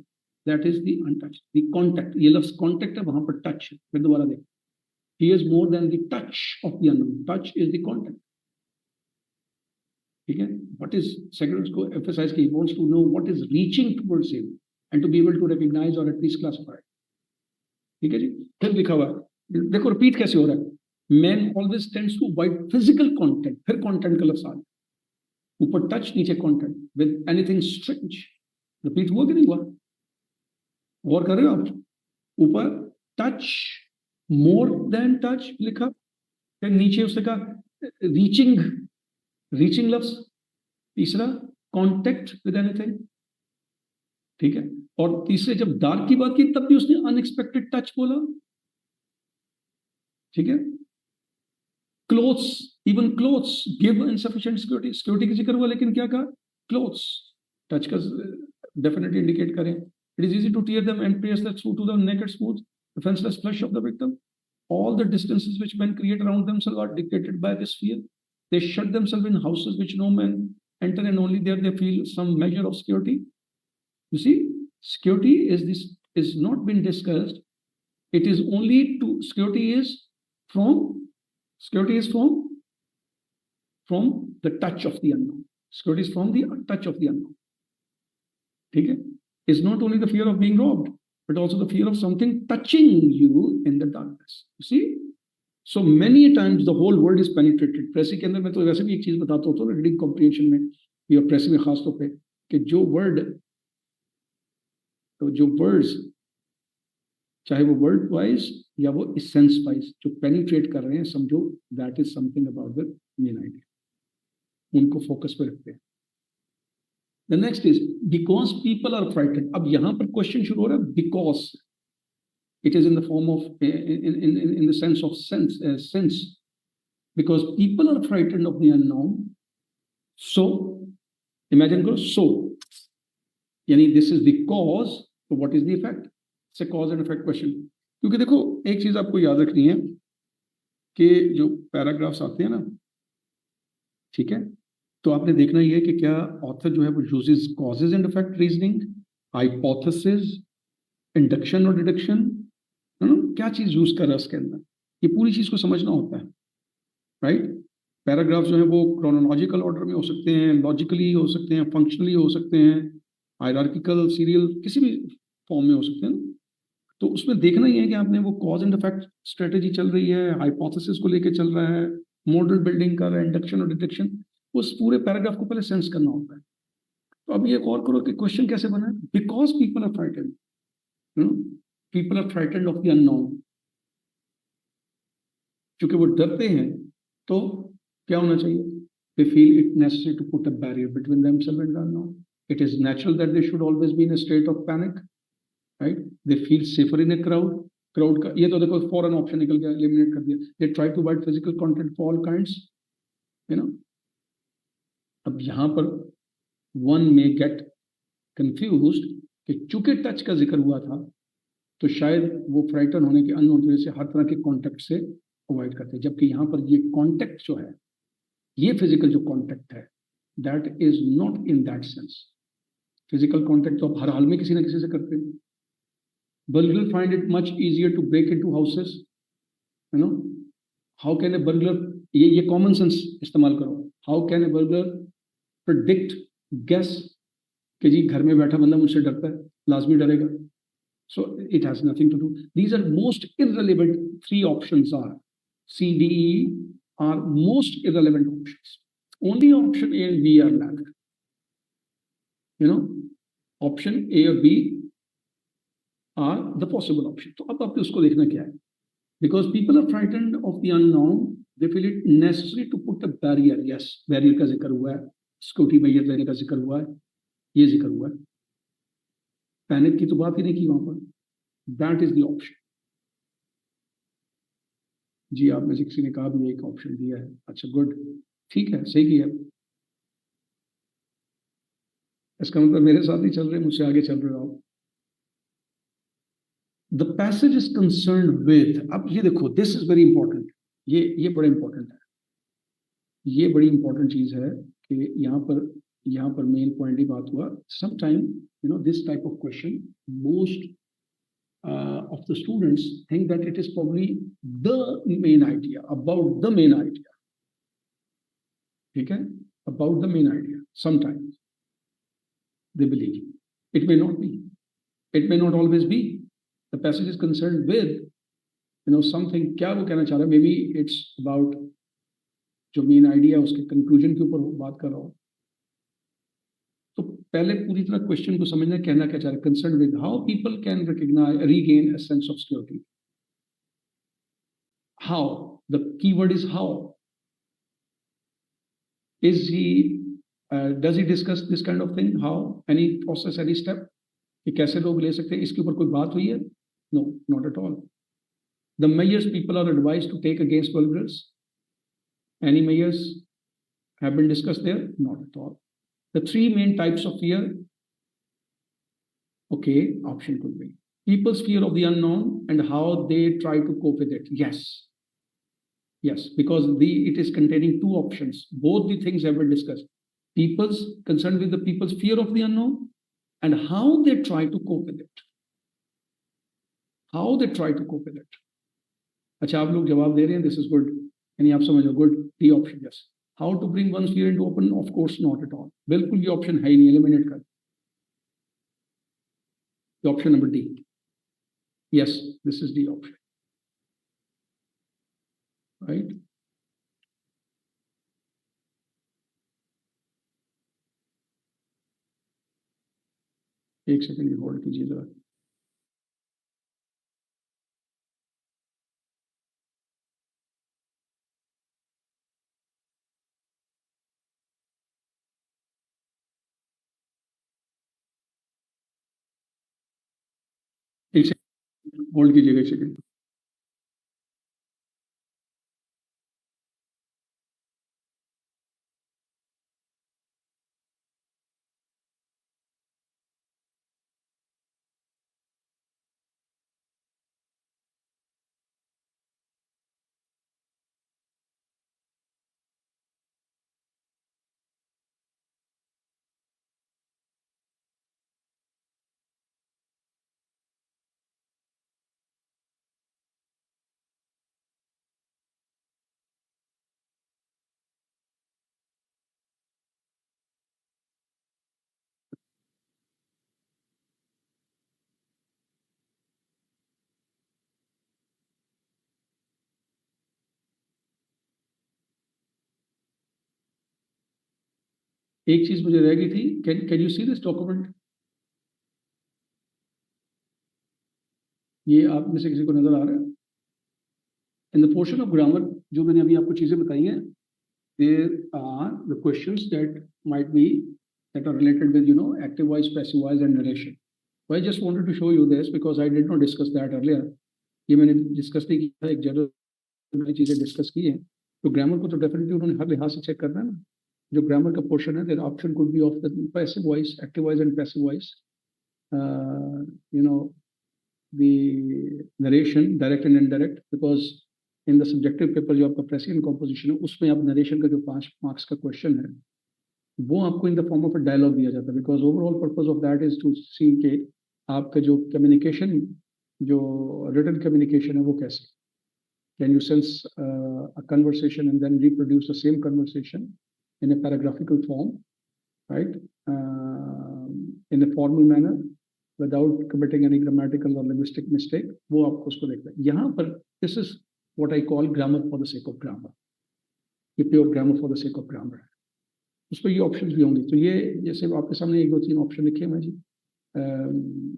that is the untouch, the contact, ये लफ्ज कांटेक्ट है, वहां पर टच है, फिर दोबारा देख, he is more than the touch of the unknown, touch is the contact, ठीक है। व्हाट इज सेकंड को एम्फसाइज की, he wants to know what is reaching towards him and to be able to recognise और at least classify, ठीक है जी। फिर लिखा हुआ है, देखो रिपीट कैसे हो रहा है, man always tends to avoid physical contact, फिर कांटेक्ट का लफ्ज आ गया, ऊपर टच नीचे contact with anything strange, repeat हुआ कि नहीं हुआ, गौर कर रहे हो आप, ऊपर टच, मोर देन टच लिखा, फिर नीचे उसने कहा रीचिंग, रीचिंग लफ्ज, तीसरा कांटेक्ट विद एनीथिंग, ठीक है, और तीसरे जब डार्क की बात की तब भी उसने अनएक्सपेक्टेड टच बोला, ठीक है। Clothes, even clothes give insufficient security, security की जिक्र हुआ लेकिन क्या कहा, क्लोथ्स, टच का डेफिनेटली इंडिकेट करें, it is easy to tear them and pierce the through to the naked smooth defenseless flesh of the victim, all the distances which men create around themselves are dictated by this fear, they shut themselves in houses which no man enter and only there they feel some measure of security. You see, security is not been discussed, it is only to, security is from, security is from the touch of the unknown, security is from the touch of the unknown, ठीक है, is not only the fear of being robbed but also the fear of something touching you in the darkness. You see, so many times the whole world is penetrated. प्रेसी के अंदर मैं तो वैसे भी एक चीज बताता होता हूँ रीडिंग कॉम्प्रिहेंशन में या प्रेसी में खास तौर पे, कि जो वर्ड, तो जो वर्ड्स, चाहे वो वर्ड वाइज या वो इसेंस वाइज जो पेनिट्रेट कर रहे हैं, समझो that is something about the main idea, उनको फोकस पे रखते हैं। The next is because people are frightened. अब यहां पर क्वेश्चन शुरू हो रहा है because, It is in the form of in the sense of sense, because people are frightened of the unknown. So imagine karo, so यानी this is the cause, so what is the effect? It's a cause and effect question. क्योंकि देखो एक चीज आपको याद रखनी है कि जो पैराग्राफ्स आते हैं ना, ठीक है, तो आपने देखना ही है कि क्या ऑथर जो है वो uses causes and effect reasoning, hypothesis, induction और डिडक्शन, है ना, क्या चीज यूज कर रहा है उसके अंदर, ये पूरी चीज को समझना होता है, राइट। पैराग्राफ जो है वो क्रोनोलॉजिकल ऑर्डर में हो सकते हैं, लॉजिकली हो सकते हैं, फंक्शनली हो सकते हैं, हायरार्किकल, सीरियल, किसी भी फॉर्म में हो सकते हैं। तो उसमें देखना ही है कि आपने वो कॉज एंड इफेक्ट स्ट्रेटेजी चल रही है, हाइपोथेसिस को लेके चल रहा है, मॉडल बिल्डिंग कर रहा है, इंडक्शन और डिडक्शन, उस पूरे पैराग्राफ को पहले सेंस करना होता है। तो अब ये और करो कि क्वेश्चन कैसे बना है, because people are frightened, people are frightened of the unknown, क्योंकि वो डरते हैं, तो क्या होना चाहिए, they feel it necessary to put a barrier between themselves and the unknown. It is natural that they should always be in a state of panic, right? They feel safer in a crowd. Crowd का ये तो देखो फॉरन option निकल गया, eliminate कर दिया. They try to avoid physical contact for all kinds, you know. अब यहाँ पर one may get confused कि चूंकि टच का जिक्र हुआ था, तो शायद वो फ्राइटन होने के अननोन की वजह से हर तरह के कॉन्टेक्ट से अवॉइड करते हैं, जबकि यहाँ पर ये कॉन्टेक्ट जो है, ये फिजिकल जो कॉन्टेक्ट है, that is not in that sense. Physical contact तो आप हर हाल में किसी ना किसी से करते हैं. burglar find it much easier to break into houses, you know. How can a burglar, ये कॉमन सेंस इस्तेमाल करो, how can a burglar predict, guess कि जी घर में बैठा बंदा मुझसे डरता है, लाजमी डरेगा. So it has nothing to do. These are most irrelevant. Three options are C, D, E are most irrelevant options. Only option A and B are left. You know, option A or B are the possible option. तो अब आपको उसको देखना क्या है, because people are frightened of the unknown, they feel it necessary to put a barrier. Yes, barrier का जिक्र हुआ है, सिक्योरिटी barrier देने का जिक्र हुआ है, ये जिक्र हुआ है, पैनिक की तो बात ही नहीं की वहां पर. That is the option. जी आप में से किसी ने कहा भी एक ऑप्शन दिया है, अच्छा गुड, ठीक है, सही किया. इसका मतलब मेरे साथ नहीं चल रहे, मुझसे आगे चल रहे हो आप. The passage is concern with, अब ये देखो, दिस इज वेरी इंपॉर्टेंट, ये बड़ा इंपॉर्टेंट है, ये बड़ी इंपॉर्टेंट चीज है कि यहाँ पर मेन पॉइंट ही बात हुआ. Sometime you know this type of question, most of the students think that it is probably the main idea, about the main idea. Okay? About the main idea. Sometimes they believe. It may not be. It may not always be. The passage is concerned with, you know, something. क्या वो कहना चाह रहा है? Maybe it's about जो main idea उसके conclusion के ऊपर बात कर रहा हो. तो पहले पूरी तरह क्वेश्चन को समझना, कहना क्या चाह रहा है, concern with how people can recognise, regain a sense of security. How, the keyword is how. Is he, does he discuss this kind of thing, how, any process, any step, ये कैसे लोग ले सकते हैं, इसके ऊपर कोई बात हुई है? No, not at all. The measures people are advise to take against burglars, any measures have been discussed there? Not at all. The three main types of fear. Okay, option could be people's fear of the unknown and how they try to cope with it. Yes, yes, because it is containing two options. Both the things have been discussed. People's concerned with the people's fear of the unknown and how they try to cope with it. How they try to cope with it. अच्छा, आप लोग जवाब दे रहे हैं. This is good. यानी आप समझो, good. The option, yes. How to bring one's fear into open? Of course, not at all. बिल्कुल ये ऑप्शन है ही नहीं, एलिमिनेट कर. The option number D. Yes, this is the option. Right? एक second hold कीजिए जरा. एक होल्ड कीजिएगा एक सेकंड। एक चीज मुझे रह गई थी, can you see this document? ये आप में से किसी को नजर आ रहा है? In the portion of grammar जो मैंने अभी आपको चीजें बताई हैं, there are the questions that might be that are related with active voice, passive voice and narration. So I just wanted to show you this because I did not discuss that earlier. ये मैंने discuss नहीं किया, एक general चीजें discuss की हैं। तो grammar को तो डेफिनेटली उन्होंने हर लिहाज से चेक करना है ना। जो ग्रामर का पोर्शन है, there option could be of the passive voice, active voice and passive voice, the narration, direct and indirect, because in the subjective paper जो आपका प्रेसिडेंट कॉम्पोजिशन है, उसमें आप नरेशन का जो 5 मार्क्स का क्वेश्चन है, वो आपको in the form of a dialogue दिया जाता है, because overall purpose of that is to see के आपका जो कम्युनिकेशन, जो रिटन कम्युनिकेशन है वो कैसे, can you sense a conversation and then reproduce the same conversation in a paragraphical form, right, in a formal manner without committing any grammatical or linguistic mistake, वो आपको उसको देखना है। यहाँ पर this is what I call grammar for the sake of grammar, ये pure grammar for the sake of grammar है। उस पर ये ऑप्शंस भी होंगे। तो ये जैसे आपके सामने 1 2 3 ऑप्शन लिखे हैं जी,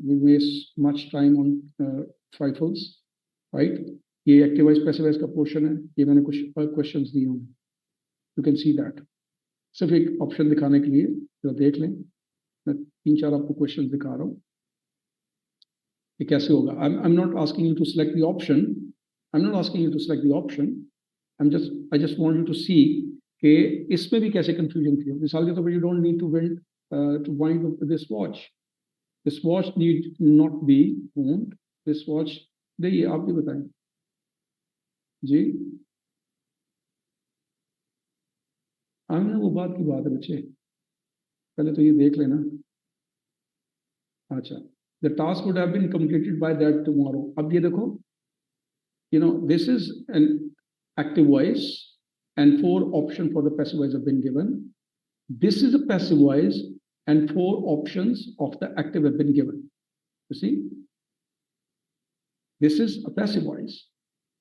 we waste much time on trifles, right? ये एक्टिव वॉइस पैसिव वॉइस का पोर्शन है, ये मैंने कुछ क्वेश्चंस दिए होंगे, यू कैन सी दैट। सिर्फ एक ऑप्शन दिखाने के लिए जो देख लें, मैं 3 4 आपको क्वेश्चन दिखा रहा हूँ ये कैसे होगा। I'm not asking you to select the option. I'm not asking you to select the option. I just want you to see कि इसमें भी कैसे confusion थी। मिसाल के तौर पर you don't need to wind up this watch. This watch need not be owned. This watch, देखिए आप भी बताएं जी। वो बात की बात है बच्चे, पहले तो ये देख लेना। अच्छा, the task would have been completed by that tomorrow. अब ये देखो, this is an active voice and 4 options for the passive voice have been given. This is a passive voice and 4 options of the active have been given. You see, this is a passive voice.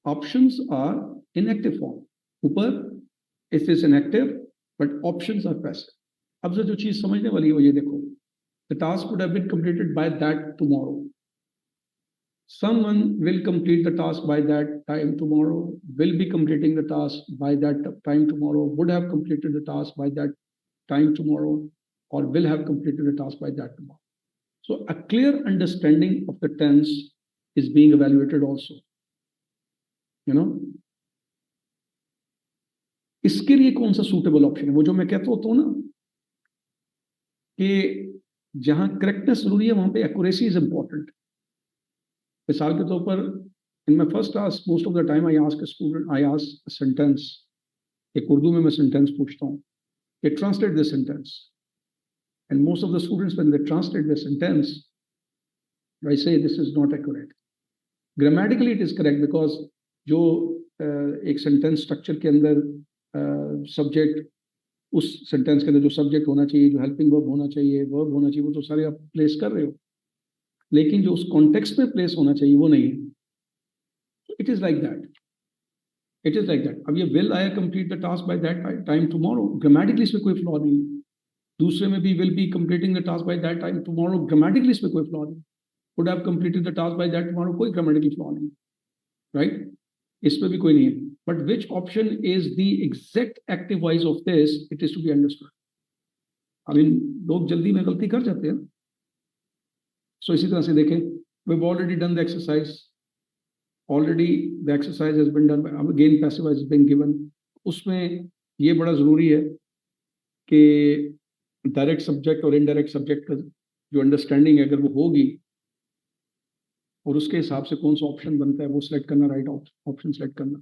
Options are in active form. ऊपर it is an active, but options are passive. अब जो चीज समझने वाली है वो ये देखो, the task would have been completed by that tomorrow. Someone will complete the task by that time tomorrow, will be completing the task by that time tomorrow, would have completed the task by that time tomorrow, or will have completed the task by that tomorrow. So a clear understanding of the tense is being evaluated also. इसके लिए कौन सा suitable option है? वो जो मैं कहता होता हूँ ना कि जहां करेक्टनेस जरूरी है वहां पे एक्यूरेसी इज इंपॉर्टेंट। मिसाल के तौर पर in my first class most of the time I ask a student, I ask a sentence, एक उर्दू में मैं सेंटेंस पूछता हूँ कि translate this sentence, and most of the students when they translate this sentence I say this is not accurate. Grammatically it is correct, because जो एक sentence structure के अंदर सब्जेक्ट, उस सेंटेंस के अंदर जो सब्जेक्ट होना चाहिए, जो हेल्पिंग वर्ब होना चाहिए, वर्ब होना चाहिए, वो तो सारे आप प्लेस कर रहे हो, लेकिन जो उस कॉन्टेक्स्ट में प्लेस होना चाहिए वो नहीं है। It is like that, it is like that. अब ये will I complete the task by that time tomorrow, grammatically इसमें कोई फ्लॉ नहीं है। दूसरे में भी will be completing the task by that time tomorrow, grammatically इसमें कोई फ्लॉ नहीं। Would have completed the task by that tomorrow, कोई ग्रामेटिकल फ्लॉ नहीं, राइट? इसमें भी कोई नहीं है। But which option is the exact active voice of this, it is to be understood. I mean लोग जल्दी में गलती कर जाते हैं। सो इसी तरह से देखें, We've already done the exercise. Already the exercise has been done. Again, passive has been given. उसमें ये बड़ा जरूरी है कि डायरेक्ट सब्जेक्ट और इनडायरेक्ट सब्जेक्ट का जो अंडरस्टैंडिंग है अगर वो होगी और उसके हिसाब से कौन सा ऑप्शन बनता है वो सिलेक्ट करना, राइट ऑप्शन सिलेक्ट करना.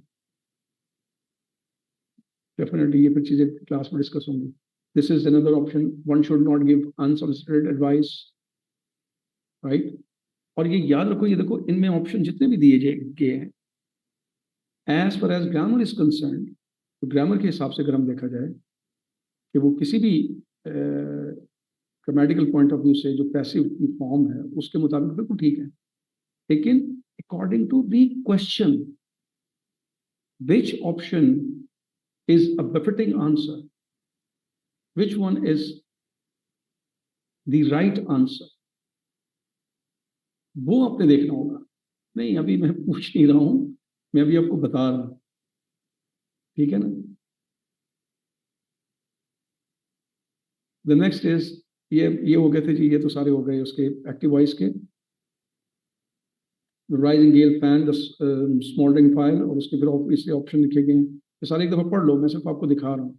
डेफिनेटली ये फिर चीजें क्लास में डिस्कस होंगी. This is another option. One should not give unsolicited advice, right. और ये याद रखो, ये देखो इनमें ऑप्शन जितने भी दिए गए हैं, as far as grammar is concern, तो ग्रामर के हिसाब से अगर हम देखा जाए कि वो किसी भी ग्रामेटिकल पॉइंट ऑफ व्यू से जो पैसिव फॉर्म है उसके मुताबिक बिल्कुल ठीक है. लेकिन according to the question, which option is a befitting answer, which one is the right answer, वो आपने देखना होगा. नहीं अभी मैं पूछ नहीं रहा हूं, मैं अभी आपको बता रहा हूं. ठीक है ना. द नेक्स्ट इज, ये हो गए थे जी, ये तो सारे हो गए उसके एक्टिव वॉइस के. Rising gale fan, the smouldering fire, और उसके फिर ऑब्वियसली ऑप्शन लिखे गए हैं. ये सारे एक दफा पढ़ लो, मैं सिर्फ आपको दिखा रहा हूँ.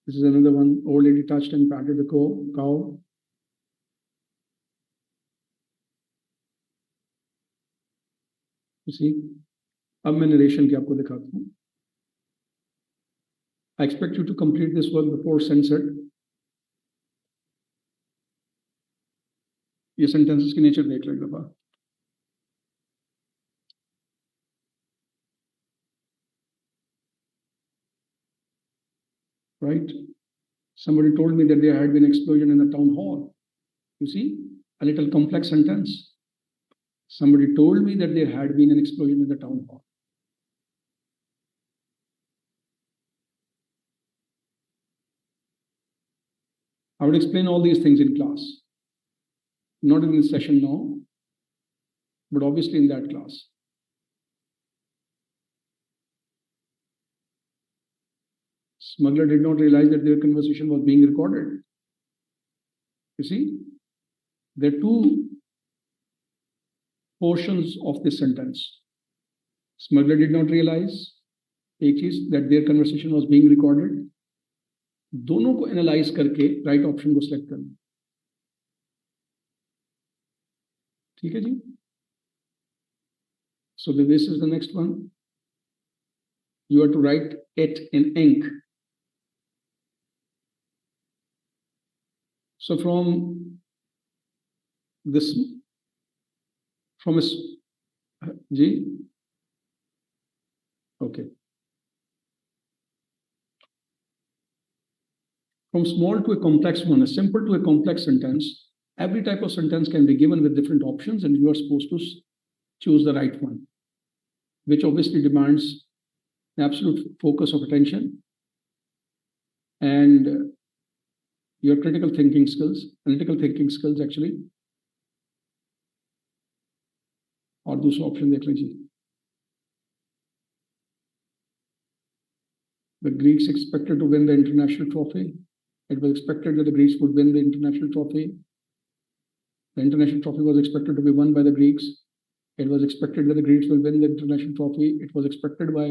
This is another one. Old lady touched and patted the cow. You see? अब मैं नरेशन की आपको दिखाता हूँ. I expect you to complete this work before sunset. ये sentences की नेचर देख लो एक दफा. Right? Somebody told me that there had been an explosion in the town hall. You see, a little complex sentence. Somebody told me that there had been an explosion in the town hall. I would explain all these things in class. Not in this session now, but obviously in that class. Smuggler did not realize that their conversation was being recorded. You see, there are two portions of this sentence. Smuggler did not realize, एक चीज, that their conversation was being recorded. दोनों को analyse करके right option को select करना. ठीक है जी. So this is the next one. You are to write it in ink. So from this, from a, ji, okay. From small to a complex one, a simple to a complex sentence, every type of sentence can be given with different options, and you are supposed to choose the right one, which obviously demands absolute focus of attention and your critical thinking skills, analytical thinking skills actually. और दूसरा option देख लीजिए. The Greeks expected to win the international trophy. It was expected that the Greeks would win the international trophy. The international trophy was expected to be won by the Greeks. It was expected that the Greeks will win the international trophy. It was expected by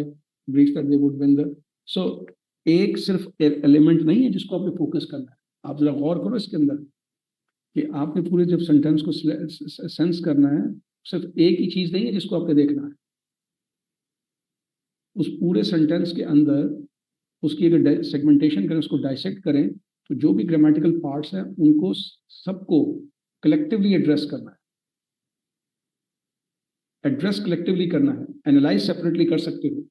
Greeks that they would win the. So एक सिर्फ element नहीं है जिसको आपने focus करना है. आप जरा गौर करो इसके अंदर कि आपने पूरे जब सेंटेंस को सेंस करना है, सिर्फ एक ही चीज नहीं है जिसको आपने देखना है. उस पूरे सेंटेंस के अंदर उसकी अगर सेगमेंटेशन करें, उसको डाइसेक्ट करें, तो जो भी ग्रामेटिकल पार्ट्स हैं उनको सबको कलेक्टिवली एड्रेस करना है. एड्रेस कलेक्टिवली करना है. एनालाइज सेपरेटली कर सकते हो,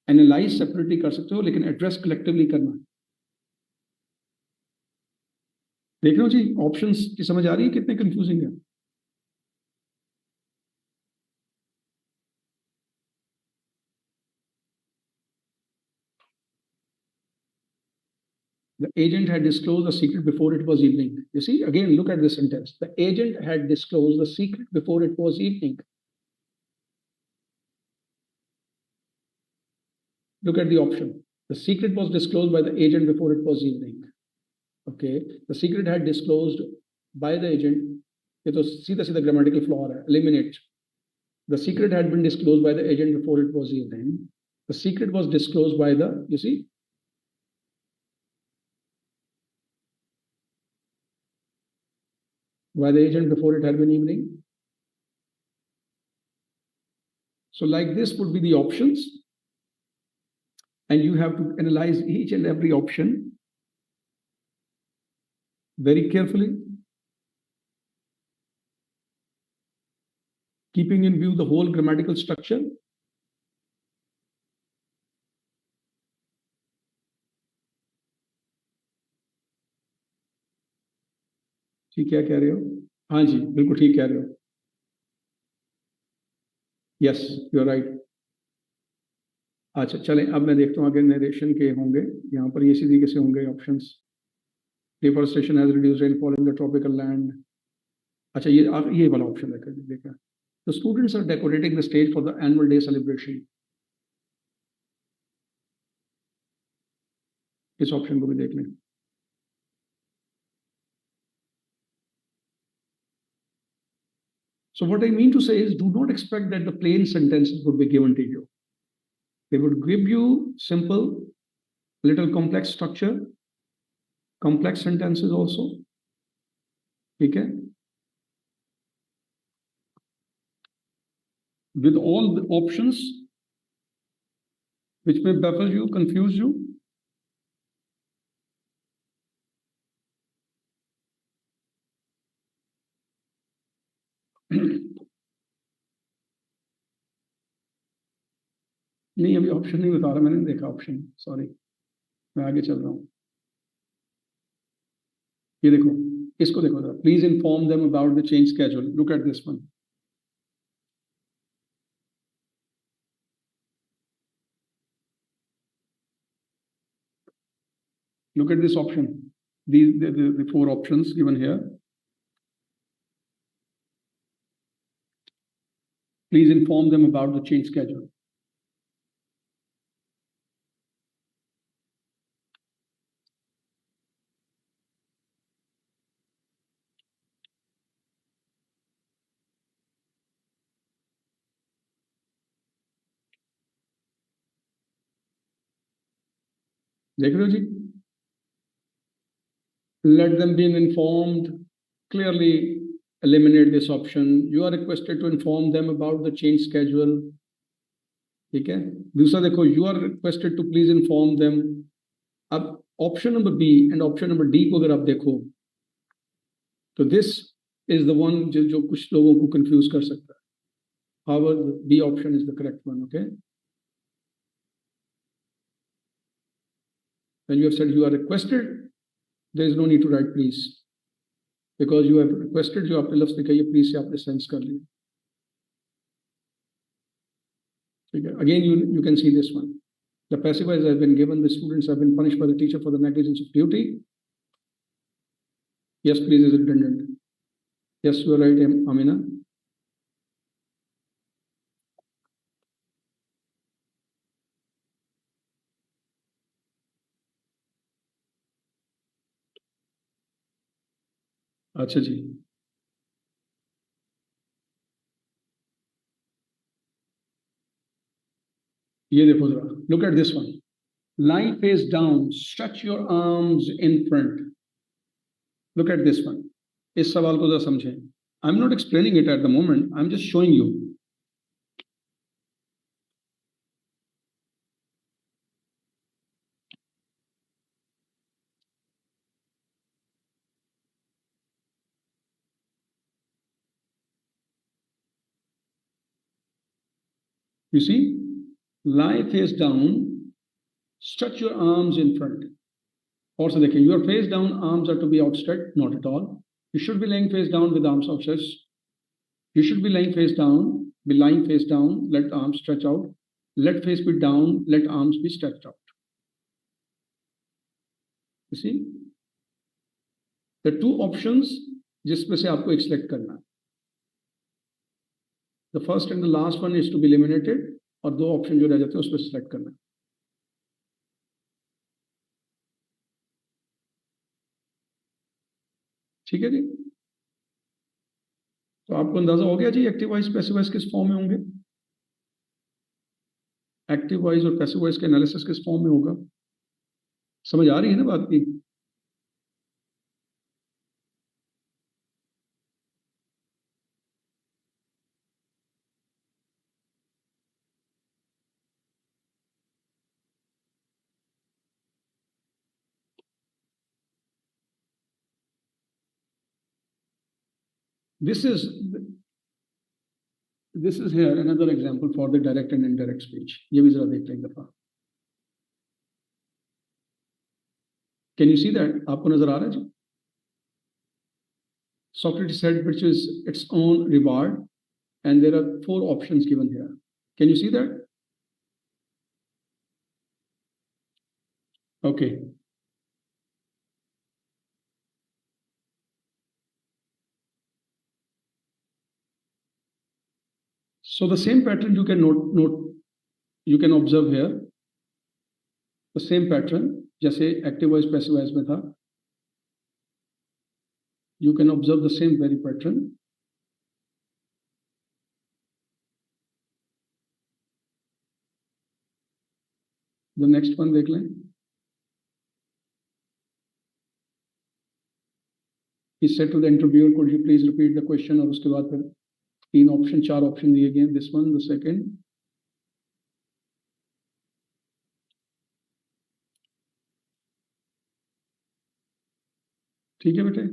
एनालाइज सेपरेटली कर सकते हो, लेकिन एड्रेस कलेक्टिवली करना है. देख लो जी, ऑप्शंस की समझ आ रही है कितने कंफ्यूजिंग है. The agent had disclosed the secret before it was evening. You see, again, look at this sentence. The agent had disclosed the secret before it was evening. Look at the option. The secret was disclosed by the agent before it was evening. Okay. The secret had disclosed by the agent ये तो सीधा सीधा grammatical flaw है. Eliminate. The secret had been disclosed by the agent before it was even. The secret was disclosed by the, you see, by the agent before it had been evening. So like this would be the options, and you have to analyze each and every option very carefully, keeping in view the whole grammatical structure. ठीक क्या कह रहे हो? हाँ जी, बिल्कुल ठीक कह रहे हो. Yes, you are right. अच्छा चलें, अब मैं देखता हूँ आगे नरेशन के होंगे. यहाँ पर ये इसी तरीके से होंगे options. Deforestation has reduced rainfall in the tropical land. अच्छा, ये वाला ऑप्शन देखा. The students are decorating the stage for the annual day celebration. इस ऑप्शन को भी देख लें. So what I mean to say is, do not expect that the plain sentences would be given to you. They would give you simple, little complex structure, complex sentences also. Okay? With all the options which may baffle you, confuse you. नहीं, अभी option नहीं बता रहा, मैंने देखा option, sorry, मैं आगे चल रहा हूं. ये देखो, इसको देखो जरा. Please inform them about the change schedule. Look at this one. Look at this option. The four options given here. Please inform them about the change schedule. देख रहे हो जी? Let them be informed. Clearly eliminate this option. You are requested to inform them about the change schedule. ठीक है. दूसरा देखो, you are requested to please inform them. अब option number B and option number D को अगर आप देखो तो दिस इज द वन जो कुछ लोगों को कंफ्यूज कर सकता है. However, the B option is the correct one. Okay. When you have said you are requested, there is no need to write please, because you have requested. जो आपने लफ्ज़ लिखा है, please से आपने सेंस कर लिया. ठीक है. Again, you can see this one. The pacifiers have been given. The students have been punished by the teacher for the negligence of duty. Yes, please is redundant. Yes, you are right, Amina. अच्छा जी. ये देखो जरा. Look at this one. Lie face down. Stretch your arms in front. Look at this one. इस सवाल को जरा समझें. I'm not explaining it at the moment. I'm just showing you. You see, lie face down, stretch your arms in front. Also, देखिए, your face down, arms are to be outstretched, not at all. You should be laying face down with arms outstretched. You should be lying face down, let arms stretch out. Let face be down, let arms be stretched out. You see, the two options जिसमें से आपको एक select करना है. The first and the last one is to be eliminated, और दो option जो रह जाते हैं उसमें select करना है. ठीक है जी. तो आपको अंदाजा हो गया जी एक्टिव वॉइस पैसिव वॉइस किस फॉर्म में होंगे? एक्टिव वॉइस और पैसिव वॉइस का एनालिसिस किस फॉर्म में होगा? समझ आ रही है ना बात की? This is this is here another example for the direct and indirect speech. ये भी जरा देख लें एक दफा. Can you see that? आपको नजर आ रहा है जी? Socrates said which is its own reward, and there are 4 options given here. Can you see that? Okay. So the same pattern you can you can observe here. The same pattern जैसे active voice passive voice में था. You can observe the same very pattern. The next one देख लें. He said to the interviewer, could you please repeat the question? और उसके बाद फिर 4 option दिए गए. This one, the second. ठीक है बेटे.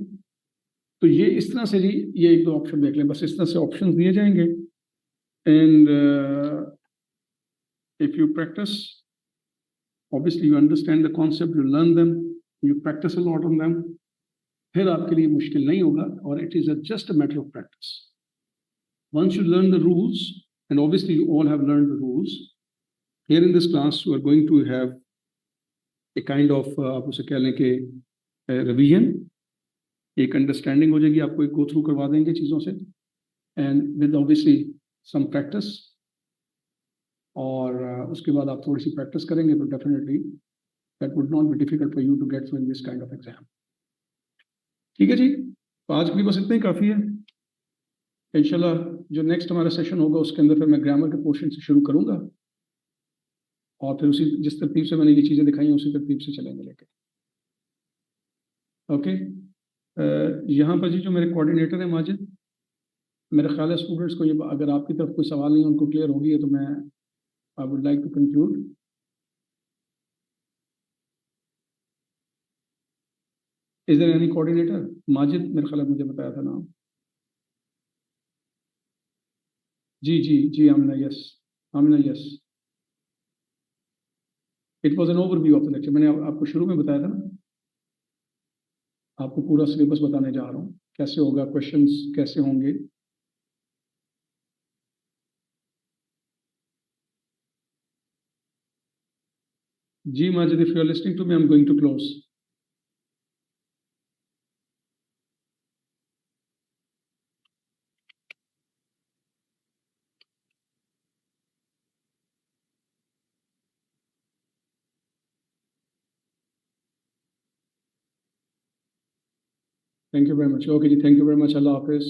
तो ये इस तरह से जी ये 1-2 ऑप्शन देख लें. बस इस तरह से ऑप्शन दिए जाएंगे. And if you practice, obviously you understand the concept, you learn them, you practice a lot on them. फिर आपके लिए मुश्किल नहीं होगा. और it is just a matter of practice. Once you learn the rules, and obviously you all have learned the rules, here in this class we are going to have a kind of आप उसे कह लें कि revision, एक understanding हो जाएगी. आपको एक गो थ्रू करवा देंगे चीज़ों से, and with obviously some practice. और उसके बाद आप थोड़ी सी प्रैक्टिस करेंगे तो definitely that would not be difficult for you to get through in this kind of exam. ठीक है जी. तो आज के लिए बस इतना ही काफ़ी है. इंशाल्लाह जो नेक्स्ट हमारा सेशन होगा उसके अंदर फिर मैं ग्रामर के पोर्शन से शुरू करूँगा, और फिर उसी जिस तरतीब से मैंने ये चीज़ें दिखाई हैं उसी तरतीब से चलेंगे लेके. ओके. यहाँ पर जी जो मेरे कोऑर्डिनेटर हैं माजिद, मेरा ख्याल है स्टूडेंट्स को ये अगर आपकी तरफ कोई सवाल नहीं उनको क्लियर होगी है तो मैं I would like to conclude. Is there any coordinator? Majid मेरे ख्याल है मुझे बताया था नाम. जी जी जी Amina yes. Amina yes. It was an overview of the lecture. मैंने आपको शुरू में बताया था ना, आपको पूरा सिलेबस बताने जा रहा हूँ कैसे होगा, क्वेश्चंस कैसे होंगे. जी Majid, if you are listening to me I am going to close. Thank you very much. Okay जी, thank you very much. Allah हाफिज़.